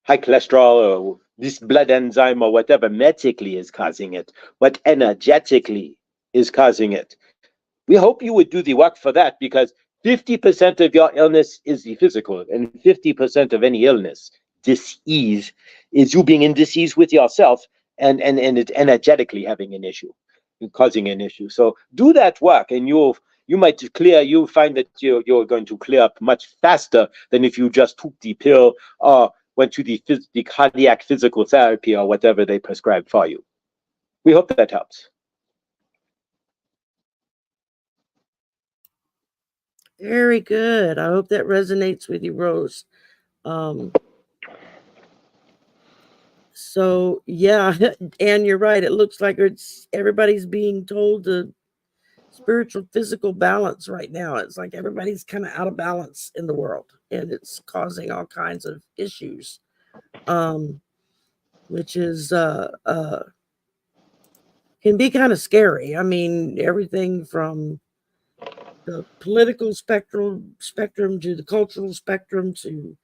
high cholesterol or this blood enzyme or whatever medically is causing it, what energetically is causing it. We hope you would do the work for that, because 50% of your illness is the physical, and 50% of any illness, dis-ease, is you being in dis-ease with yourself and it energetically having an issue, causing an issue. So do that work, and you'll find that you're going to clear up much faster than if you just took the pill or went to the cardiac physical therapy or whatever they prescribed for you. We hope that helps. Very good. I hope that resonates with you, Rose. So yeah, and you're right. It looks like everybody's being told to spiritual physical balance right now. It's like everybody's kind of out of balance in the world, and it's causing all kinds of issues, which is can be kind of scary. I mean, everything from the political spectrum to the cultural spectrum to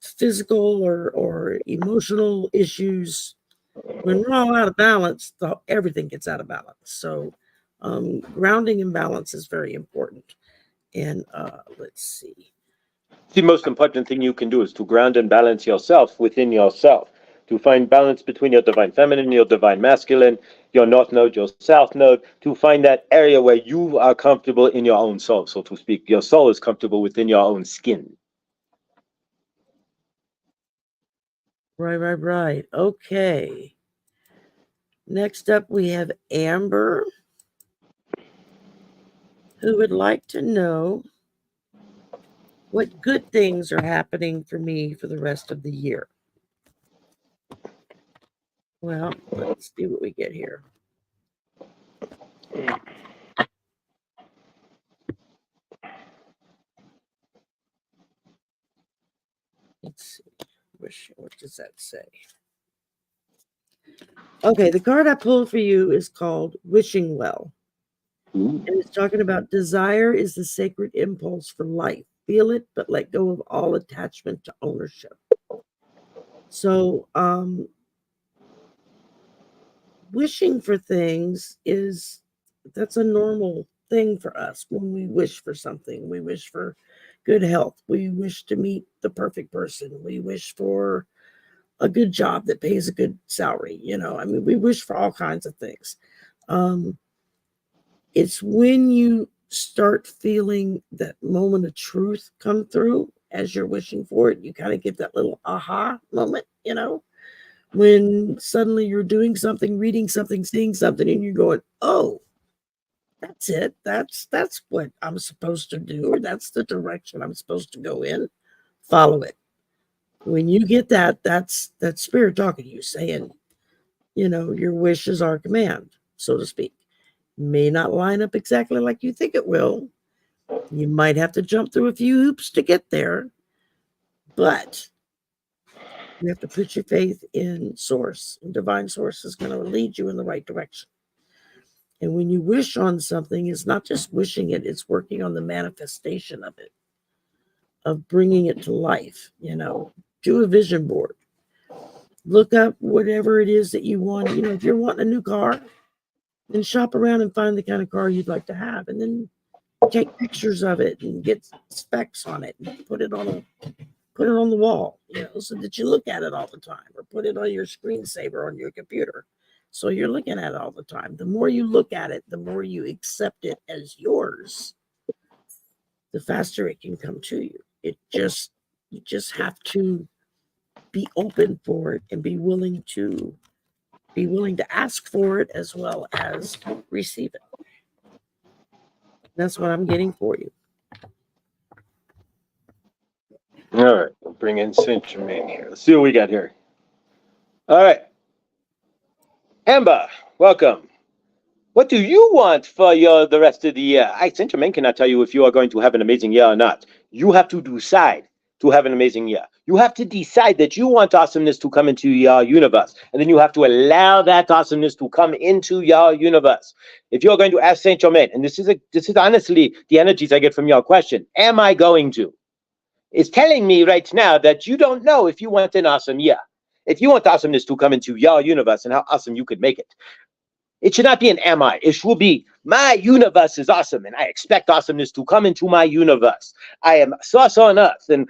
physical or emotional issues. When we're all out of balance, everything gets out of balance. So grounding and balance is very important. And let's see. The most important thing you can do is to ground and balance yourself within yourself, to find balance between your divine feminine, your divine masculine, your north node, your south node, to find that area where you are comfortable in your own soul, so to speak. Your soul is comfortable within your own skin. Right. Okay. Next up, we have Amber, who would like to know what good things are happening for me for the rest of the year. Well, let's see what we get here. Let's see. What does that say? Okay, the card I pulled for you is called Wishing Well. And it's talking about desire is the sacred impulse for life. Feel it, but let go of all attachment to ownership. So, wishing for things that's a normal thing for us. When we wish for something, we wish for good health. We wish to meet the perfect person. We wish for a good job that pays a good salary. I mean, we wish for all kinds of things. It's when you start feeling that moment of truth come through as you're wishing for it, you kind of get that little aha moment, when suddenly you're doing something, reading something, seeing something, and you're going, oh, that's it. That's what I'm supposed to do, or that's the direction I'm supposed to go in. Follow it. When you get that's spirit talking to you, saying, your wish is our command, so to speak. May not line up exactly like you think it will. You might have to jump through a few hoops to get there, but you have to put your faith in source, and divine source is going to lead you in the right direction. And when you wish on something, it's not just wishing it, it's working on the manifestation of it, of bringing it to life. Do a vision board. Look up whatever it is that you want. If you're wanting a new car, then shop around and find the kind of car you'd like to have, and then take pictures of it and get specs on it and put it on the wall, so that you look at it all the time, or put it on your screensaver on your computer. So you're looking at it all the time. The more you look at it, the more you accept it as yours, the faster it can come to you. You just have to be open for it and be willing to ask for it as well as receive it. That's what I'm getting for you. All right, we'll bring in Saint Germain here. Let's see what we got here. All right. Amber, welcome. What do you want for the rest of the year? Saint Germain cannot tell you if you are going to have an amazing year or not. You have to decide to have an amazing year. You have to decide that you want awesomeness to come into your universe, and then you have to allow that awesomeness to come into your universe. If you're going to ask Saint Germain, and this is honestly the energies I get from your question, am I going to? It's telling me right now that you don't know if you want an awesome year. If you want awesomeness to come into your universe and how awesome you could make it. It should not be an am I. It should be my universe is awesome and I expect awesomeness to come into my universe. I am source on earth and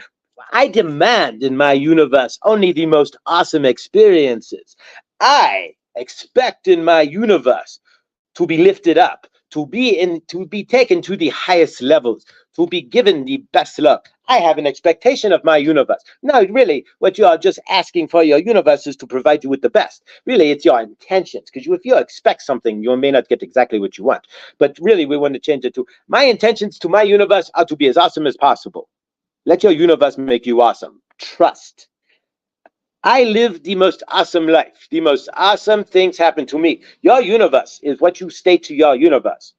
I demand in my universe only the most awesome experiences. I expect in my universe to be lifted up, to be taken to the highest levels, to be given the best love. I have an expectation of my universe. No, really, what you are just asking for your universe is to provide you with the best. Really, it's your intentions, because if you expect something, you may not get exactly what you want. But really, we want to change it to, my intentions to my universe are to be as awesome as possible. Let your universe make you awesome. Trust. I live the most awesome life. The most awesome things happen to me. Your universe is what you state to your universe.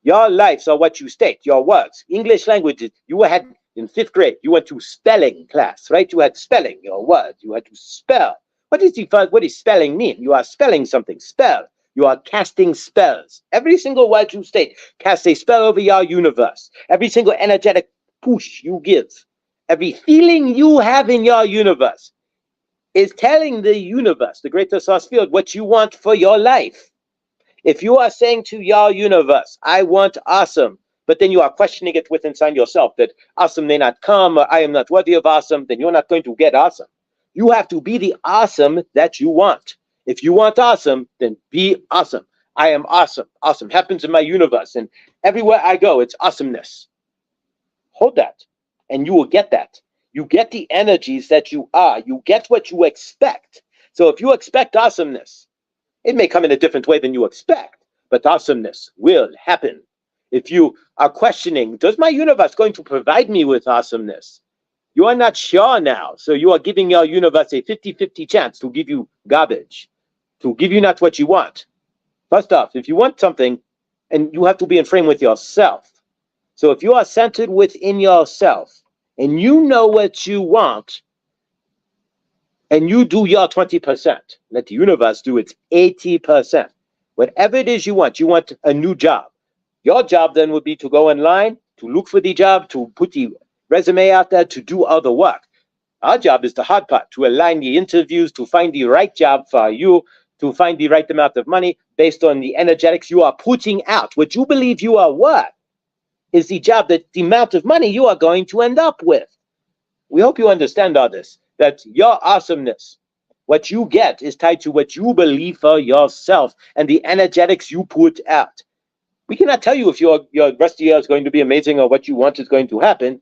Your lives are what you state, your words. English language, you had in 5th grade, you went to spelling class, right? You had spelling, your words. You had to spell. What does spelling mean? You are spelling something. Spell. You are casting spells. Every single word you state casts a spell over your universe. Every single energetic push you give, every feeling you have in your universe is telling the universe, the greater source field, what you want for your life. If you are saying to your universe, I want awesome, but then you are questioning it within inside yourself that awesome may not come, or I am not worthy of awesome, then you're not going to get awesome. You have to be the awesome that you want. If you want awesome, then be awesome. I am awesome. Awesome happens in my universe, and everywhere I go, it's awesomeness. Hold that, and you will get that. You get the energies that you are. You get what you expect. So if you expect awesomeness, it may come in a different way than you expect, but awesomeness will happen. If you are questioning, does my universe going to provide me with awesomeness? You are not sure now, so you are giving your universe a 50-50 chance to give you garbage, to give you not what you want. First off, if you want something, and you have to be in frame with yourself. So if you are centered within yourself, and you know what you want, and you do your 20%, let the universe do its 80%. Whatever it is you want a new job. Your job then would be to go online, to look for the job, to put the resume out there, to do all the work. Our job is the hard part, to align the interviews, to find the right job for you, to find the right amount of money based on the energetics you are putting out. What you believe you are worth is the job, that the amount of money you are going to end up with. We hope you understand all this, that your awesomeness, what you get, is tied to what you believe for yourself and the energetics you put out. We cannot tell you if your rest of the year is going to be amazing or what you want is going to happen.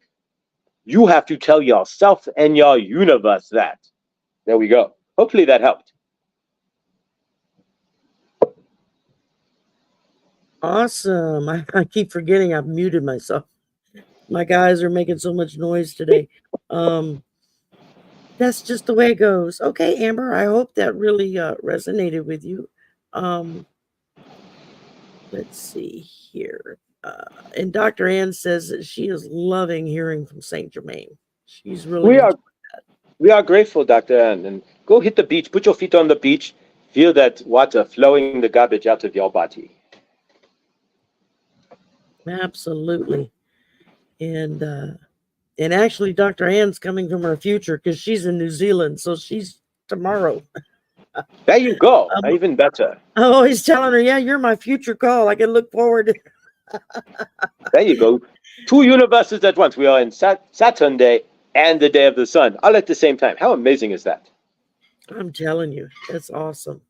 You have to tell yourself and your universe that. There we go. Hopefully that helped. Awesome. I keep forgetting I've muted myself. My guys are making so much noise today. That's just the way it goes. Okay, Amber, I hope that really resonated with you. Let's see here. And Dr. Ann says that she is loving hearing from Saint Germain. She's really we are grateful, Dr. Ann. And go hit the beach, put your feet on the beach, feel that water flowing the garbage out of your body. Absolutely. And actually Dr. Ann's coming from her future because she's in New Zealand, so she's tomorrow. There you go. Even better. I'm always telling her, yeah, you're my future call. I can look forward to. There you go. 2 universes at once. We are in Saturn Day and the Day of the Sun, all at the same time. How amazing is that? I'm telling you, that's awesome.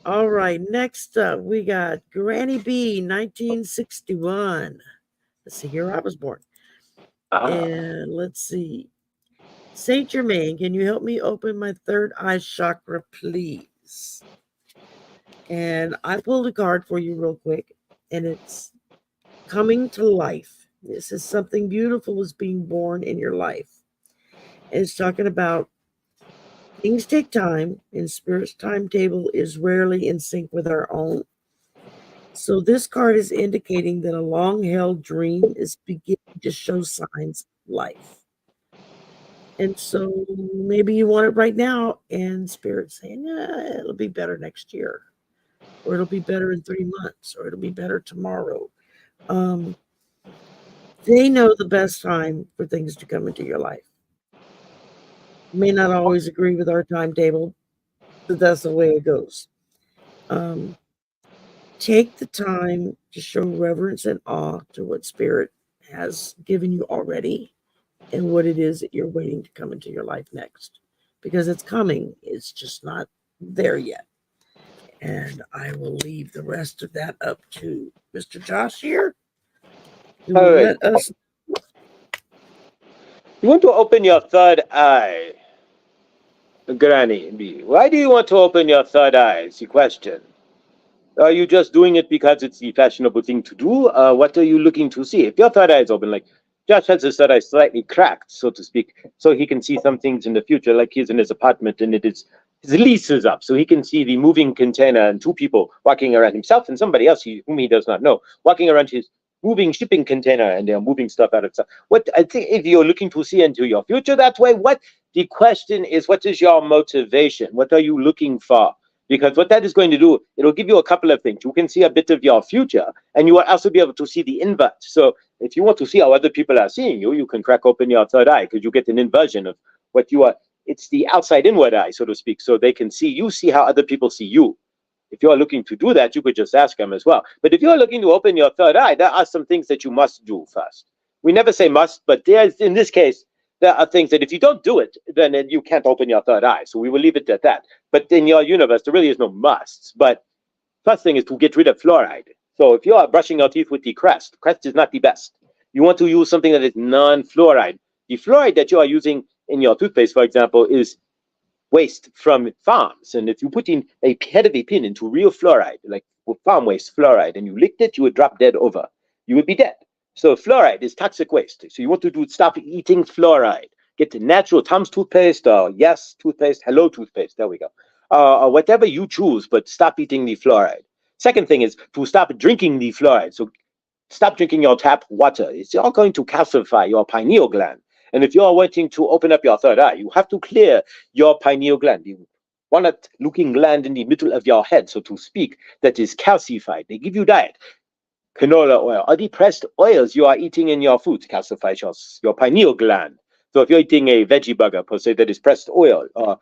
All right, next up, we got Granny B, 1961. Let's see, here I was born. And let's see. Saint Germain, can you help me open my third eye chakra, please? And I pulled a card for you real quick, and it's coming to life. This is something beautiful is being born in your life. And it's talking about things take time, and Spirit's timetable is rarely in sync with our own. So this card is indicating that a long-held dream is beginning to show signs of life. And so maybe you want it right now, and Spirit's saying, it'll be better next year, or it'll be better in 3 months, or it'll be better tomorrow. They know the best time for things to come into your life. May not always agree with our timetable, but that's the way it goes. Take the time to show reverence and awe to what Spirit has given you already and what it is that you're waiting to come into your life next. Because it's coming, it's just not there yet. And I will leave the rest of that up to Mr. Josh here, who will let us. You want to open your third eye, Granny B. Why do you want to open your third eye? Is the question. Are you just doing it because it's the fashionable thing to do? What are you looking to see? If your third eye is open, like Josh has his third eye slightly cracked, so to speak, so he can see some things in the future, like he's in his apartment and his lease is up, so he can see the moving container and 2 people walking around, himself and somebody else whom he does not know, walking around his moving shipping container, and they're moving stuff out of stuff. What I think, if you're looking to see into your future that way, what the question is, what is your motivation? What are you looking for? Because what that is going to do, it'll give you a couple of things. You can see a bit of your future, and you will also be able to see the invert. So if you want to see how other people are seeing you, you can crack open your third eye, because you get an inversion of what you are. It's the outside inward eye, so to speak, so they can see you, see how other people see you. If you're looking to do that, you could just ask them as well. But if you're looking to open your third eye, there are some things that you must do first. We never say must, but there's, in this case, there are things that if you don't do it, then you can't open your third eye. So we will leave it at that. But in your universe, there really is no musts. But first thing is to get rid of fluoride. So if you are brushing your teeth with the crest is not the best. You want to use something that is non-fluoride. The fluoride that you are using in your toothpaste, for example, is waste from farms. And if you put in a head of a pin into real fluoride, like farm waste fluoride, and you licked it, you would drop dead over. You would be dead. So fluoride is toxic waste. So you want to stop eating fluoride. Get the natural Tom's toothpaste, or Yes toothpaste, Hello toothpaste. There we go. Or whatever you choose, but stop eating the fluoride. Second thing is to stop drinking the fluoride. So stop drinking your tap water. It's all going to calcify your pineal gland. And if you're wanting to open up your third eye, you have to clear your pineal gland. The walnut-looking gland in the middle of your head, so to speak, that is calcified. They give you diet. Canola oil, or the pressed oils you are eating in your food calcifies your pineal gland. So if you're eating a veggie burger, per se, that is pressed oil, or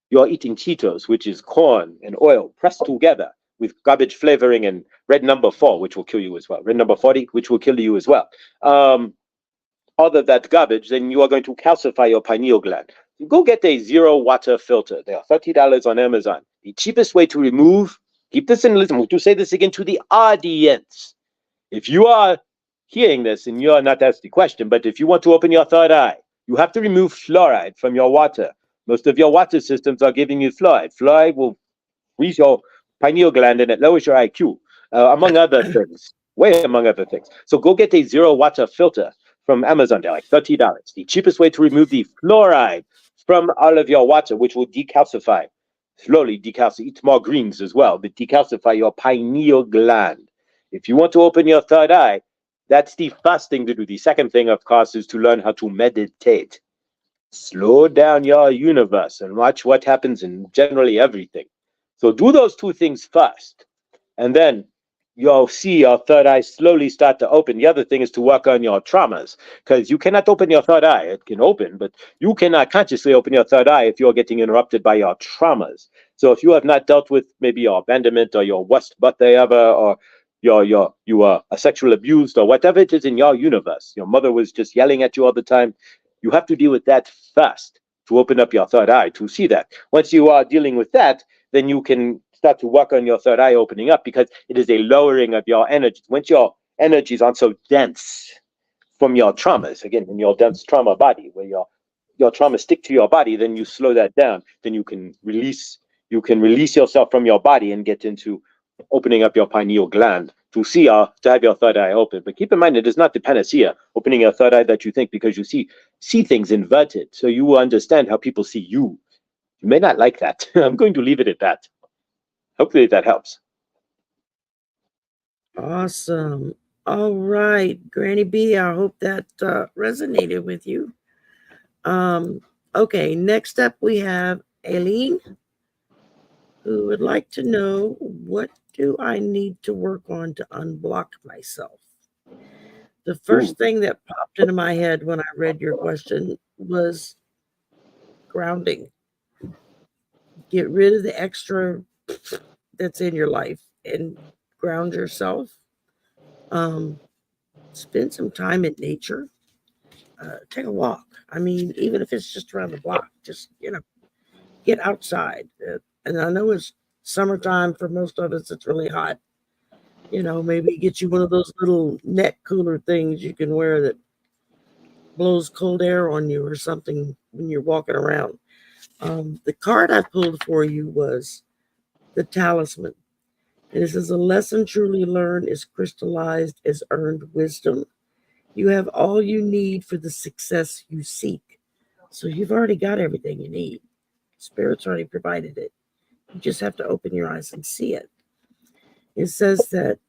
you're eating Cheetos, which is corn and oil pressed together with garbage flavoring and red number 4, which will kill you as well. Red number 40, which will kill you as well. All of that garbage, then you are going to calcify your pineal gland. You go get a 0 water filter. They are $30 on Amazon. The cheapest way to remove, keep this in, listen, to say this again to the audience. If you are hearing this and you are not asked the question, but if you want to open your third eye, you have to remove fluoride from your water. Most of your water systems are giving you fluoride. Fluoride will freeze your pineal gland and it lowers your IQ, among other things, way among other things. So go get a 0 water filter from Amazon. They're like $30. The cheapest way to remove the fluoride from all of your water, which will decalcify, slowly decalcify, eat more greens as well, but decalcify your pineal gland. If you want to open your third eye, that's the first thing to do. The second thing, of course, is to learn how to meditate. Slow down your universe and watch what happens in generally everything. So do those 2 things first, and then you'll see your third eye slowly start to open. The other thing is to work on your traumas, because you cannot open your third eye. It can open, but you cannot consciously open your third eye if you're getting interrupted by your traumas. So if you have not dealt with maybe your abandonment or your worst birthday ever, or you were sexual abused, or whatever it is in your universe, your mother was just yelling at you all the time, you have to deal with that first to open up your third eye to see that. Once you are dealing with that, then you can start to work on your third eye opening up, because it is a lowering of your energy. Once your energies aren't so dense from your traumas, again, in your dense trauma body, where your traumas stick to your body, then you slow that down, then you can release yourself from your body and get into opening up your pineal gland to have your third eye open. But keep in mind, it is not the panacea, opening your third eye, that you think, because you see things inverted. So you will understand how people see you. You may not like that. I'm going to leave it at that. Hopefully that helps. Awesome. All right, Granny B, I hope that resonated with you. Okay, next up we have Aileen, who would like to know, what do I need to work on to unblock myself? The first thing that popped into my head when I read your question was grounding. Get rid of the extra that's in your life and ground yourself. Spend some time in nature. Take a walk. I mean, even if it's just around the block, just, get outside. And I know it's summertime for most of us, it's really hot. Maybe get you one of those little neck cooler things you can wear that blows cold air on you or something when you're walking around. The card I pulled for you was the talisman. And it says, a lesson truly learned is crystallized as earned wisdom. You have all you need for the success you seek. So you've already got everything you need. Spirit's already provided it. You just have to open your eyes and see it. It says that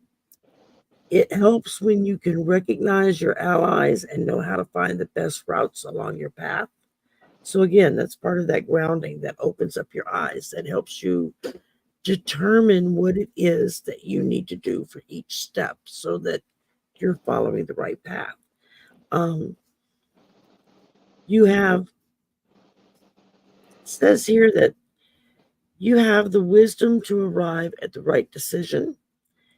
it helps when you can recognize your allies and know how to find the best routes along your path. So again, that's part of that grounding that opens up your eyes, that helps you determine what it is that you need to do for each step so that you're following the right path. It says here that you have the wisdom to arrive at the right decision.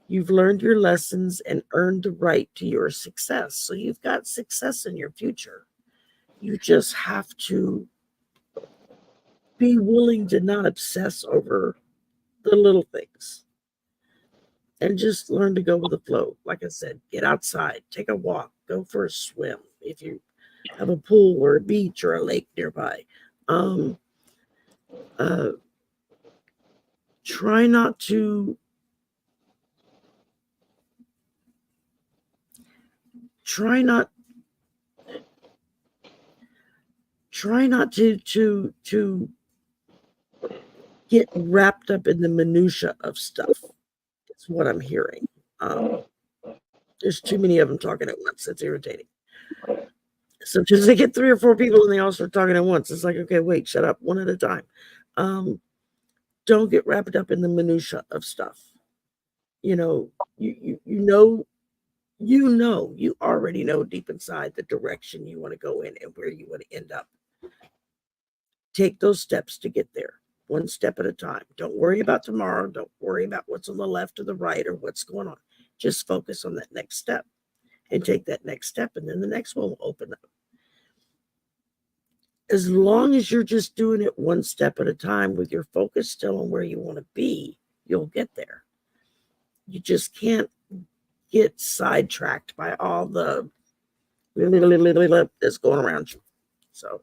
You've learned your lessons and earned the right to your success. So you've got success in your future. You just have to be willing to not obsess over the little things and just learn to go with the flow. Like I said, get outside, take a walk, go for a swim. If you have a pool or a beach or a lake nearby, try not to get wrapped up in the minutia of stuff. That's what I'm hearing. There's too many of them talking at once. It's irritating. Sometimes they get 3 or 4 people and they all start talking at once. It's like, okay, wait, shut up, one at a time. Don't get wrapped up in the minutia of stuff. You already know deep inside the direction you want to go in and where you want to end up. Take those steps to get there, one step at a time. Don't worry about tomorrow. Don't worry about what's on the left or the right or what's going on. Just focus on that next step and take that next step, and then the next one will open up. As long as you're just doing it one step at a time with your focus still on where you want to be, you'll get there. You just can't get sidetracked by all the that's going around you. So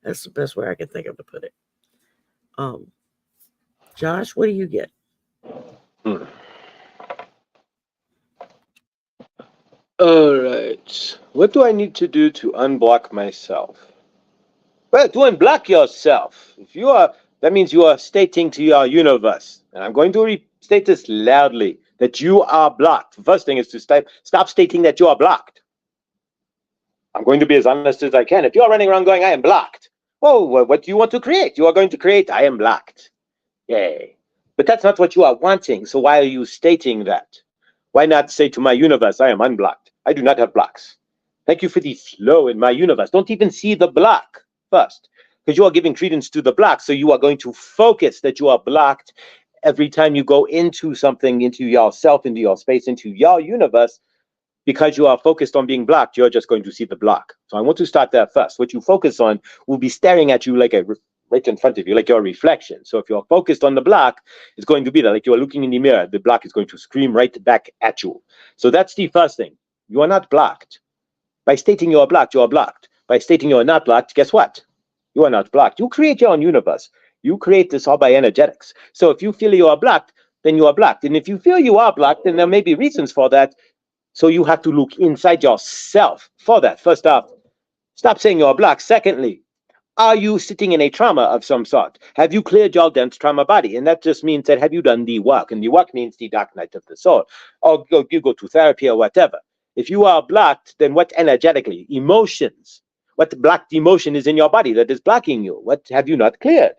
that's the best way I can think of to put it. Josh, what do you get? All right. What do I need to do to unblock myself? Well, to unblock yourself, that means you are stating to your universe, and I'm going to state this loudly, that you are blocked. The first thing is to stop stating that you are blocked. I'm going to be as honest as I can. If you're running around going, I am blocked, what do you want to create? You are going to create, I am blocked. Yay. But that's not what you are wanting, so why are you stating that? Why not say to my universe, I am unblocked. I do not have blocks. Thank you for the flow in my universe. Don't even see the block first, because you are giving credence to the block. So you are going to focus that you are blocked every time you go into something, into yourself, into your space, into your universe. Because you are focused on being blocked, you're just going to see the block. So I want to start there first. What you focus on will be staring at you like right in front of you, like your reflection. So if you're focused on the block, it's going to be that, like you're looking in the mirror, the block is going to scream right back at you. So that's the first thing. You are not blocked. By stating you are blocked, you are blocked. By stating you are not blocked, guess what? You are not blocked. You create your own universe. You create this all by energetics. So if you feel you are blocked, then you are blocked. And if you feel you are blocked, then there may be reasons for that. So you have to look inside yourself for that. First off, stop saying you're blocked. Secondly, Are you sitting in a trauma of some sort? Have you cleared your dense trauma body? And that just means that have you done the work? And the work means the dark night of the soul. Or you go to therapy or whatever. If you are blocked, then what energetically? Emotions. What blocked emotion is in your body that is blocking you? What have you not cleared?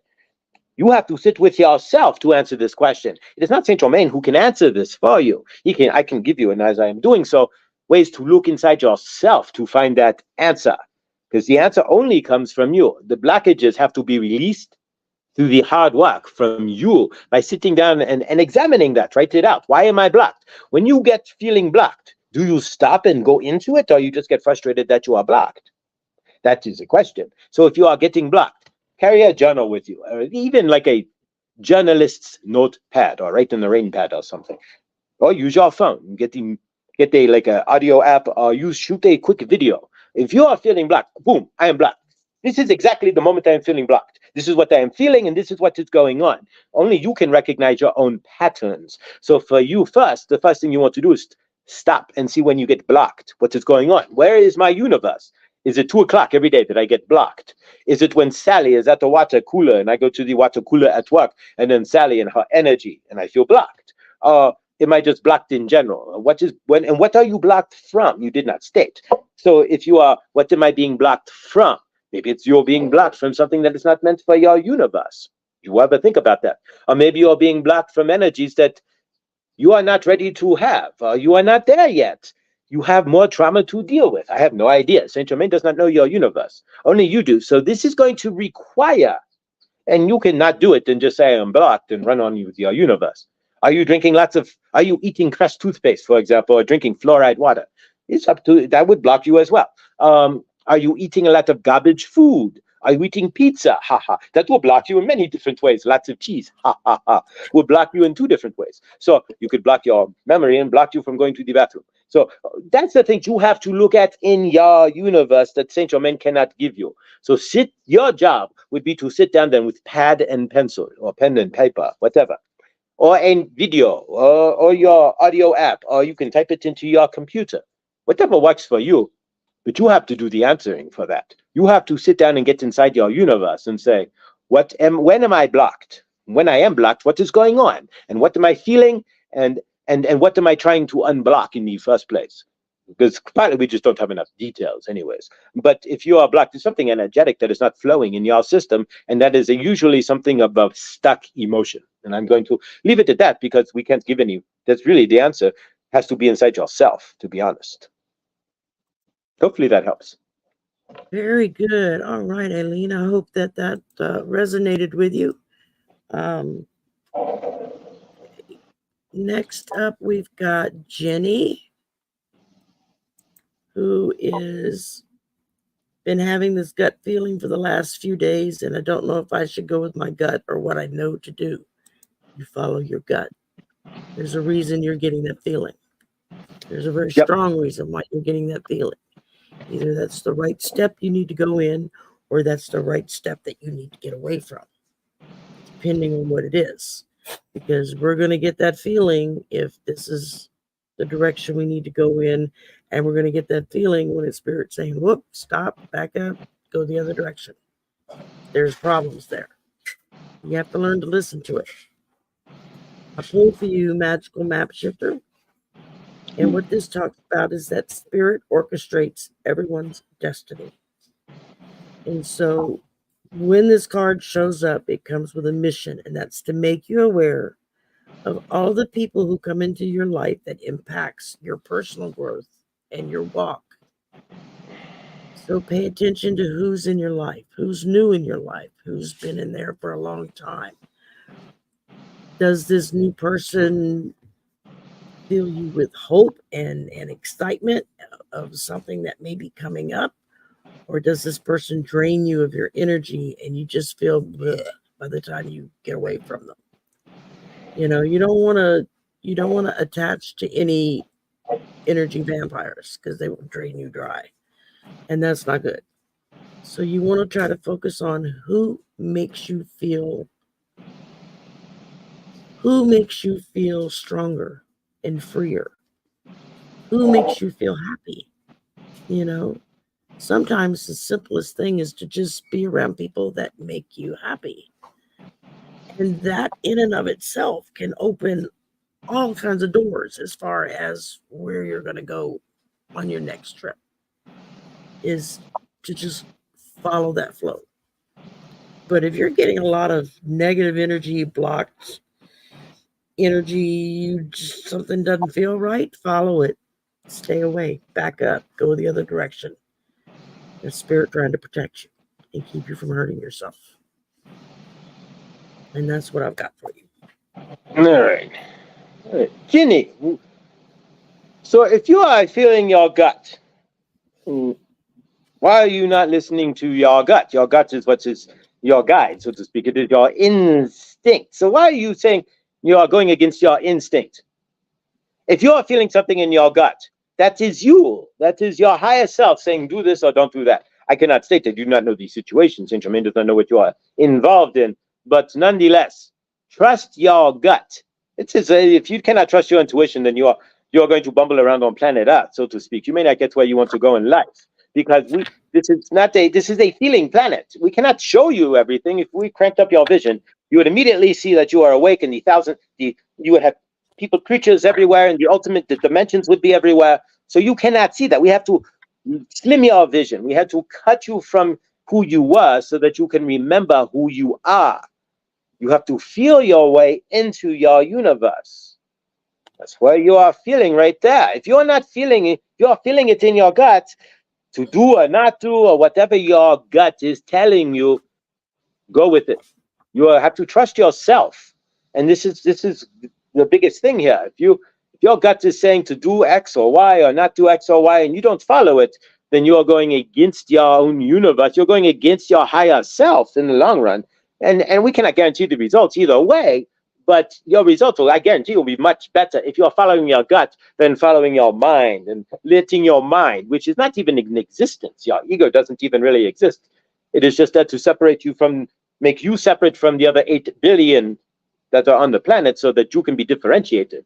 You have to sit with yourself to answer this question. It is not Saint Germain who can answer this for you. I can give you, and as I am doing so, ways to look inside yourself to find that answer. Because the answer only comes from you. The blockages have to be released through the hard work from you by sitting down and examining that. Write it out. Why am I blocked? When you get feeling blocked, do you stop and go into it, or you just get frustrated that you are blocked? That is a question. So if you are getting blocked, carry a journal with you, or even like a journalist's notepad, or write in the rain pad or something, or use your phone. Get a like a audio app, or shoot a quick video. If you are feeling blocked, boom, I am blocked. This is exactly the moment I am feeling blocked. This is what I am feeling, and this is what is going on. Only you can recognize your own patterns. So for you first, the first thing you want to do is stop and see when you get blocked. What is going on? Where is my universe? Is it 2 o'clock every day that I get blocked? Is it when Sally is at the water cooler and I go to the water cooler at work, and then Sally and her energy and I feel blocked? Am I just blocked in general? What are you blocked from? You did not state. So if you are, what am I being blocked from? Maybe it's you're being blocked from something that is not meant for your universe. You ever think about that? Or maybe you're being blocked from energies that you are not ready to have, or you are not there yet. You have more trauma to deal with. I have no idea. Saint Germain does not know your universe. Only you do. So this is going to require, and you cannot do it and just say I'm blocked and run on with your universe. Are you eating crushed toothpaste, for example, or drinking fluoride water? It's up to, that would block you as well. Are you eating a lot of garbage food? Are you eating pizza? Ha ha. That will block you in many different ways. Lots of cheese. Ha ha ha. Will block you in 2 different ways. So you could block your memory and block you from going to the bathroom. So that's the thing you have to look at in your universe that Saint Germain cannot give you. So your job would be to sit down then with pad and pencil, or pen and paper, whatever, or a video, or your audio app, or you can type it into your computer, whatever works for you. But you have to do the answering for that. You have to sit down and get inside your universe and say, when am I blocked? When I am blocked, what is going on? And what am I feeling? And what am I trying to unblock in the first place? Because partly we just don't have enough details anyways. But if you are blocked, there's something energetic that is not flowing in your system, and that is usually something about stuck emotion. And I'm going to leave it at that because we can't give any, that's really the answer, has to be inside yourself, to be honest. Hopefully that helps. Very good. All right, Aileen. I hope that resonated with you. Next up, we've got Jenny, who is been having this gut feeling for the last few days, and I don't know if I should go with my gut or what I know to do. You follow your gut. There's a reason you're getting that feeling. There's a very strong reason why you're getting that feeling. Either that's the right step you need to go in, or that's the right step that you need to get away from, depending on what it is. Because we're going to get that feeling if this is the direction we need to go in, and we're going to get that feeling when it's spirit saying, whoop, stop, back up, go the other direction. There's problems there. You have to learn to listen to it. I pulled for you Magical Map Shifter. And what this talks about is that spirit orchestrates everyone's destiny. And so when this card shows up, it comes with a mission, and that's to make you aware of all the people who come into your life that impacts your personal growth and your walk. So pay attention to who's in your life, who's new in your life, who's been in there for a long time. Does this new person fill you with hope and excitement of something that may be coming up? Or does this person drain you of your energy and you just feel bleh by the time you get away from them? You know, you don't want to attach to any energy vampires because they will drain you dry. And that's not good. So you want to try to focus on who makes you feel stronger and freer. Who makes you feel happy? You know, Sometimes the simplest thing is to just be around people that make you happy. And that in and of itself can open all kinds of doors as far as where you're going to go on your next trip, is to just follow that flow. But if you're getting a lot of negative energy, blocked energy, something doesn't feel right, follow it. Stay away, back up, go the other direction. There's spirit trying to protect you and keep you from hurting yourself. And that's what I've got for you. All right. All right. Ginny, so if you are feeling your gut, why are you not listening to your gut? Your gut is what is your guide, so to speak. It is your instinct. So why are you saying you are going against your instinct? If you are feeling something in your gut, that is you. That is your higher self saying, do this or don't do that. I cannot state that you do not know these situations. Saint Germain does not know what you are involved in. But nonetheless, trust your gut. It says if you cannot trust your intuition, then you are going to bumble around on planet Earth, so to speak. You may not get where you want to go in life, because this is a feeling planet. We cannot show you everything. If we cranked up your vision, you would immediately see that you are awake, and you would have people, creatures everywhere, and the dimensions would be everywhere. So you cannot see that. We have to slim your vision. We have to cut you from who you were so that you can remember who you are. You have to feel your way into your universe. That's where you are feeling right there. If you're not feeling it, you're feeling it in your gut to do or not do, or whatever your gut is telling you, go with it. You have to trust yourself. And this is the biggest thing here. If your gut is saying to do X or Y or not do X or Y, and you don't follow it, then you are going against your own universe. You're going against your higher self in the long run. And we cannot guarantee the results either way, but your results will, I guarantee, will be much better if you're following your gut than following your mind and letting your mind, which is not even in existence. Your ego doesn't even really exist. It is just there to make you separate from the other 8 billion that are on the planet so that you can be differentiated.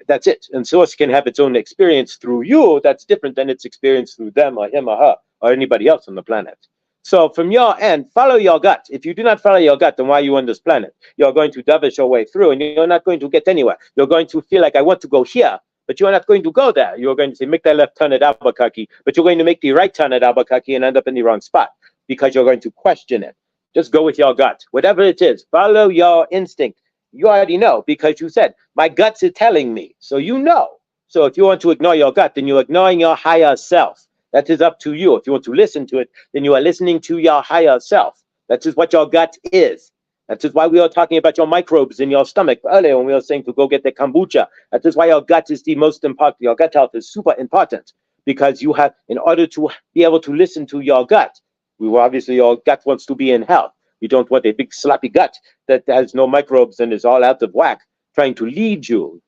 That's it. And Source can have its own experience through you that's different than its experience through them or him or her or anybody else on the planet. So from your end, follow your gut. If you do not follow your gut, then why are you on this planet? You're going to dovish your way through, and you're not going to get anywhere. You're going to feel like, I want to go here, but you're not going to go there. You're going to say, make that left turn at Albuquerque, but you're going to make the right turn at Albuquerque and end up in the wrong spot because you're going to question it. Just go with your gut. Whatever it is, follow your instinct. You already know, because you said, my guts is telling me. So you know. So if you want to ignore your gut, then you're ignoring your higher self. That is up to you. If you want to listen to it, then you are listening to your higher self. That is what your gut is. That is why we are talking about your microbes in your stomach earlier when we were saying to go get the kombucha. That is why your gut is the most important. Your gut health is super important, because you have, in order to be able to listen to your gut, obviously your gut wants to be in health. You don't want a big sloppy gut that has no microbes and is all out of whack trying to lead you,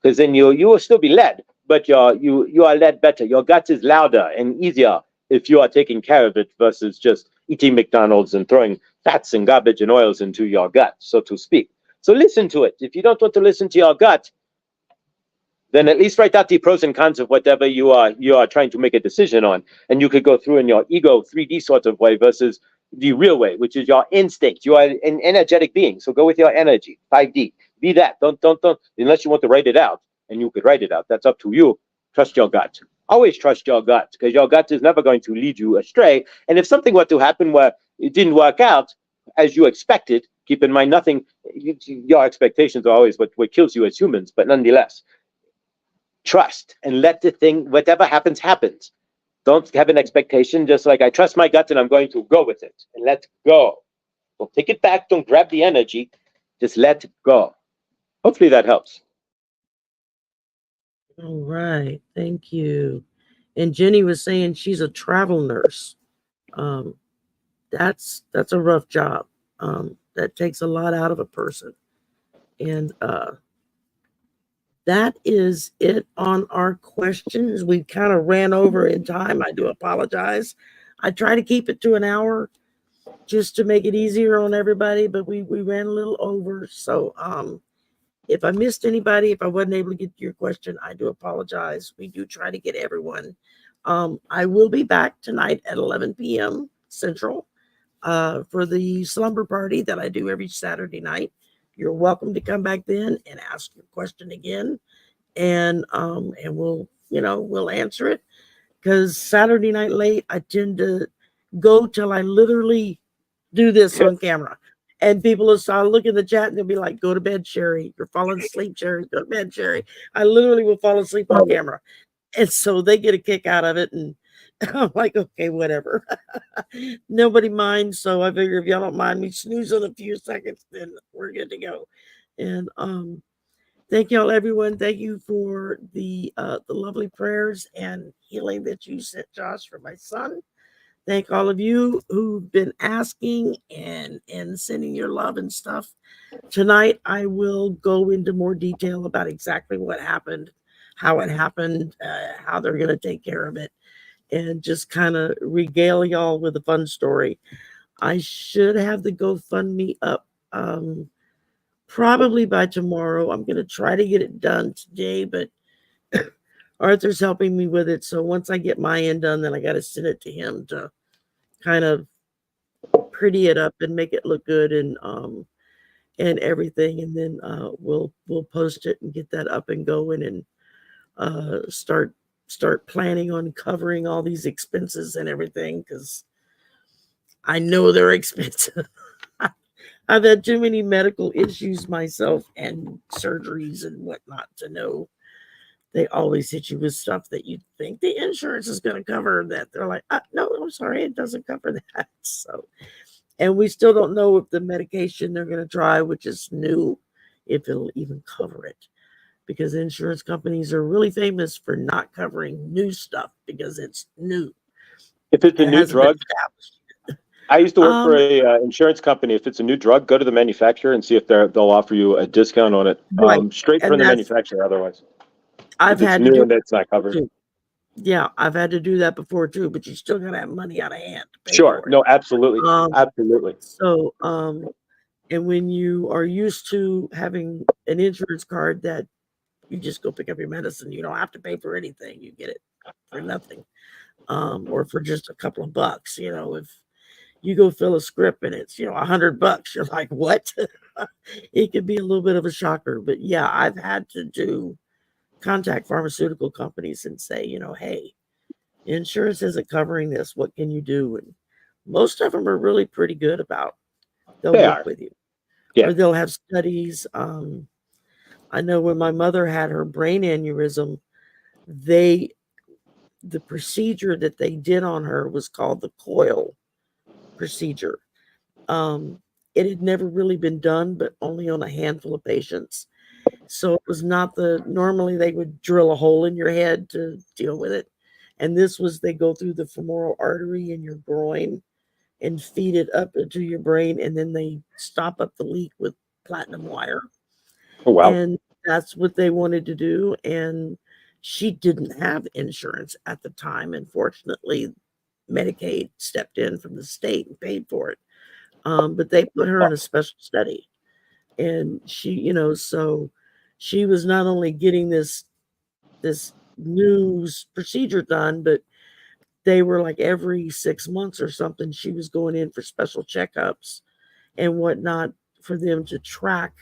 because then you will still be led, but you are led better. Your gut is louder and easier if you are taking care of it versus just eating McDonald's and throwing fats and garbage and oils into your gut, so to speak. So listen to it. If you don't want to listen to your gut, then at least write out the pros and cons of whatever you are trying to make a decision on, and you could go through in your ego 3D sort of way versus the real way, which is your instinct. You are an energetic being, so go with your energy, 5D. Be that. Don't unless you want to write it out, and you could write it out. That's up to you. Trust your gut. Always trust your gut, because your gut is never going to lead you astray. And if something were to happen where it didn't work out as you expected, keep in mind your expectations are always what kills you as humans, but nonetheless, trust and let the thing, whatever happens, happens. Don't have an expectation, just like I trust my gut and I'm going to go with it, and let go. Don't take it back. Don't grab the energy. Just let go. Hopefully that helps. All right. Thank you. And Jenny was saying she's a travel nurse. That's a rough job. That takes a lot out of a person. And that is it on our questions. We kind of ran over in time. I do apologize. I try to keep it to an hour just to make it easier on everybody, but we ran a little over. So if I missed anybody, if I wasn't able to get to your question, I do apologize. We do try to get everyone I will be back tonight at 11 p.m. Central for the slumber party that I do every Saturday night. You're welcome to come back then and ask your question again, and we'll answer it. Because Saturday night late, I tend to go till I literally do this on camera. And people will start look in the chat and they'll be like, go to bed, Sherry. You're falling asleep, Sherry. Go to bed, Sherry. I literally will fall asleep on camera. And so they get a kick out of it. And I'm like, okay, whatever. Nobody minds. So I figure if y'all don't mind me snoozing a few seconds, then we're good to go. And thank y'all, everyone. Thank you for the lovely prayers and healing that you sent, Josh, for my son. Thank all of you who've been asking and sending your love and stuff. Tonight, I will go into more detail about exactly what happened, how it happened, how they're going to take care of it, and just kind of regale y'all with a fun story. I should have the GoFundMe up probably by tomorrow. I'm going to try to get it done today, but Arthur's helping me with it. So once I get my end done, then I got to send it to him to kind of pretty it up and make it look good and everything. And then we'll post it and get that up and going and start planning on covering all these expenses and everything, because I know they're expensive. I've had too many medical issues myself and surgeries and whatnot to know they always hit you with stuff that you think the insurance is going to cover, that they're like, no, I'm sorry, it doesn't cover that. So, and we still don't know if the medication they're going to try, which is new, if it'll even cover it, because insurance companies are really famous for not covering new stuff because it's new. If it's a new drug, I used to work for a insurance company. If it's a new drug, go to the manufacturer and see if they'll offer you a discount on it, straight from the manufacturer. Otherwise, I've had to do that's not covered. Too. Yeah, I've had to do that before too, but you still gotta have money out of hand to pay Sure. for it. No, absolutely. Absolutely. So, and when you are used to having an insurance card that you just go pick up your medicine, you don't have to pay for anything. You get it for nothing, or for just a couple of bucks. You know, if you go fill a script and it's $100, you're like, what? It could be a little bit of a shocker, but yeah, I've had to contact pharmaceutical companies and say, hey, insurance isn't covering this. What can you do? And most of them are really pretty good about, they'll work with you. Yeah. Or they'll have studies. I know when my mother had her brain aneurysm, the procedure that they did on her was called the coil procedure. It had never really been done, but only on a handful of patients. So it was not normally they would drill a hole in your head to deal with it. And this was, they go through the femoral artery in your groin and feed it up into your brain. And then they stop up the leak with platinum wire. Oh, wow. And that's what they wanted to do. And she didn't have insurance at the time. And fortunately, Medicaid stepped in from the state and paid for it. But they put her in a special study. And she, so she was not only getting this new procedure done, but they were like every 6 months or something, she was going in for special checkups and whatnot for them to track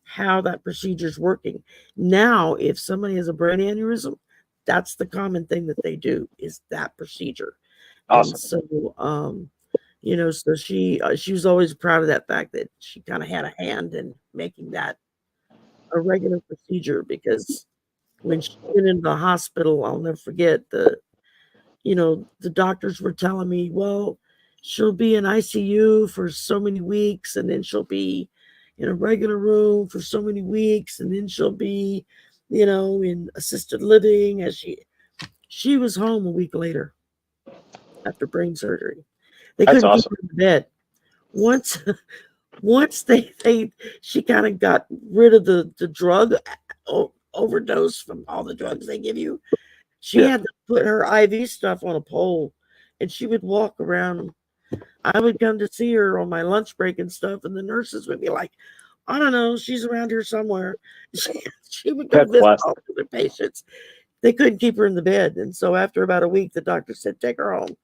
how that procedure is working. Now, if somebody has a brain aneurysm, that's the common thing that they do, is that procedure. Awesome. And so, so she was always proud of that fact that she kind of had a hand in making that a regular procedure, because when she went into the hospital, I'll never forget the doctors were telling me, well, she'll be in ICU for so many weeks, and then she'll be in a regular room for so many weeks, and then she'll be, in assisted living. As she was home a week later after brain surgery. They couldn't keep her in bed. Once she kind of got rid of the drug overdose from all the drugs they give you, she had to put her IV stuff on a pole, and she would walk around. I would come to see her on my lunch break and stuff, and the nurses would be like, I don't know, she's around here somewhere. She would go visit all the other patients. they couldn't keep her in the bed. And so after about a week, the doctor said, take her home.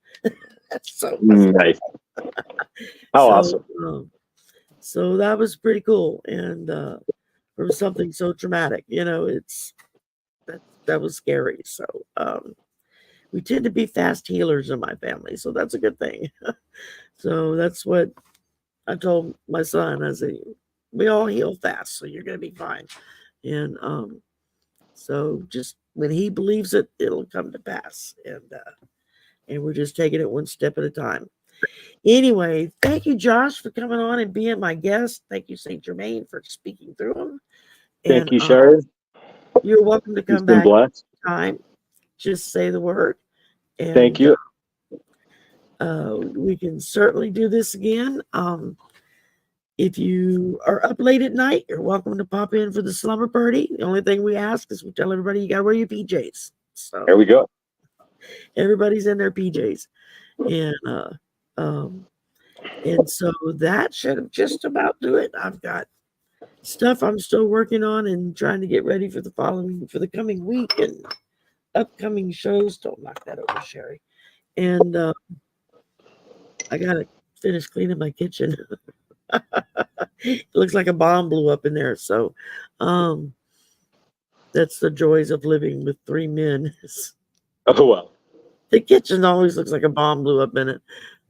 So Nice. How awesome. So that was pretty cool. And from something so traumatic, that was scary. So we tend to be fast healers in my family. So that's a good thing. So that's what I told my son. I said, we all heal fast, so you're going to be fine. And so just when he believes it, it'll come to pass. And we're just taking it one step at a time. Anyway, thank you, Josh, for coming on and being my guest. Thank you, St. Germain, for speaking through him. Thank you, Sherry. You're welcome to come You've been back blessed. anytime. Just say the word. And, thank you. We can certainly do this again. If you are up late at night, you're welcome to pop in for the slumber party. The only thing we ask is we tell everybody you got to wear your PJs. So there we go. Everybody's in their PJs. And so that should just about do it. I've got stuff I'm still working on and trying to get ready for the coming week and upcoming shows. Don't knock that over, Sherry. And I gotta finish cleaning my kitchen. It looks like a bomb blew up in there. So that's the joys of living with 3 men. Oh well. The kitchen always looks like a bomb blew up in it.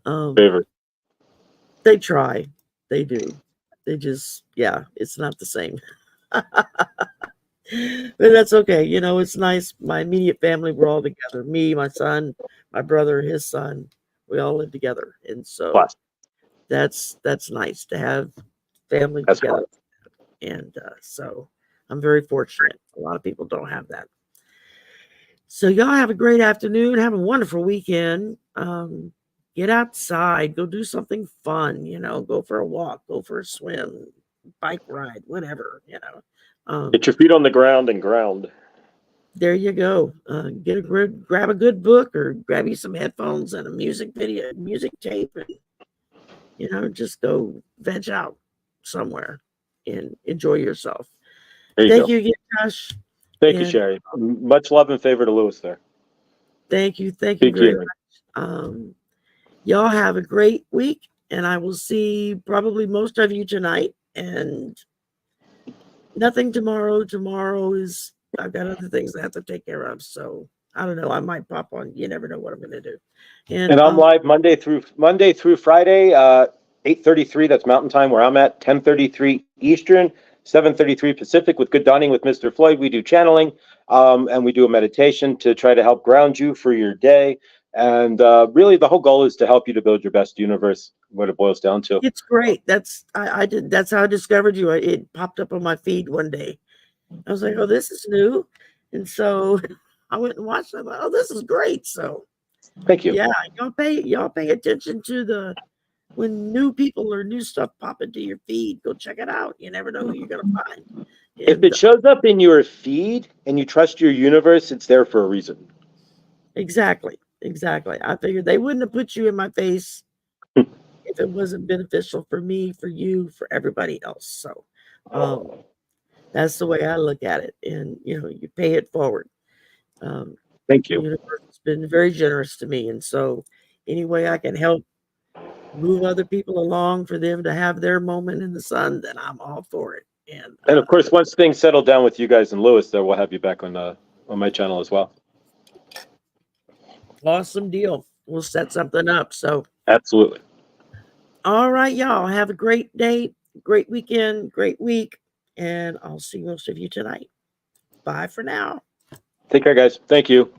Favorite. They try. They do. They just, it's not the same. But that's okay. It's nice. My immediate family, we're all together. Me, my son, my brother, his son. We all live together. And so that's nice to have family together. Fun. And so I'm very fortunate. A lot of people don't have that. So y'all have a great afternoon. Have a wonderful weekend. Get outside. Go do something fun. Go for a walk. Go for a swim. Bike ride. Whatever. Get your feet on the ground and ground. There you go. Grab a good book or grab you some headphones and a music tape, and just go veg out somewhere and enjoy yourself. Thank you again, Josh. Thank you, Sherry. Much love and favor to Lewis there. Thank you. Thank you very much. Y'all have a great week, and I will see probably most of you tonight, and nothing tomorrow. Tomorrow I've got other things I have to take care of, so I don't know. I might pop on. You never know what I'm going to do. And I'm live Monday through Friday, 8:33. That's Mountain Time where I'm at. 10:33 Eastern, 7:33 Pacific. With Good Dawning with Mr. Floyd, we do channeling, and we do a meditation to try to help ground you for your day. And really, the whole goal is to help you to build your best universe. What it boils down to. It's great. That's how I discovered you. It popped up on my feed one day. I was like, oh, this is new. And so I went and watched it. I thought, oh, this is great. So thank you. Yeah, y'all pay attention to when new people or new stuff pop into your feed. Go check it out. You never know who you're gonna find. If it shows up in your feed and you trust your universe, it's there for a reason. Exactly. I figured they wouldn't have put you in my face if it wasn't beneficial for me, for you, for everybody else. So that's the way I look at it. And you pay it forward. Thank you. The universe has been very generous to me. And so any way I can help move other people along for them to have their moment in the sun, then I'm all for it. And of course, once things settle down with you guys in Lewis, there we'll have you back on my channel as well. Awesome deal. We'll set something up. So absolutely. All right, y'all. Have a great day, great weekend, great week, and I'll see most of you tonight. Bye for now. Take care, guys. Thank you.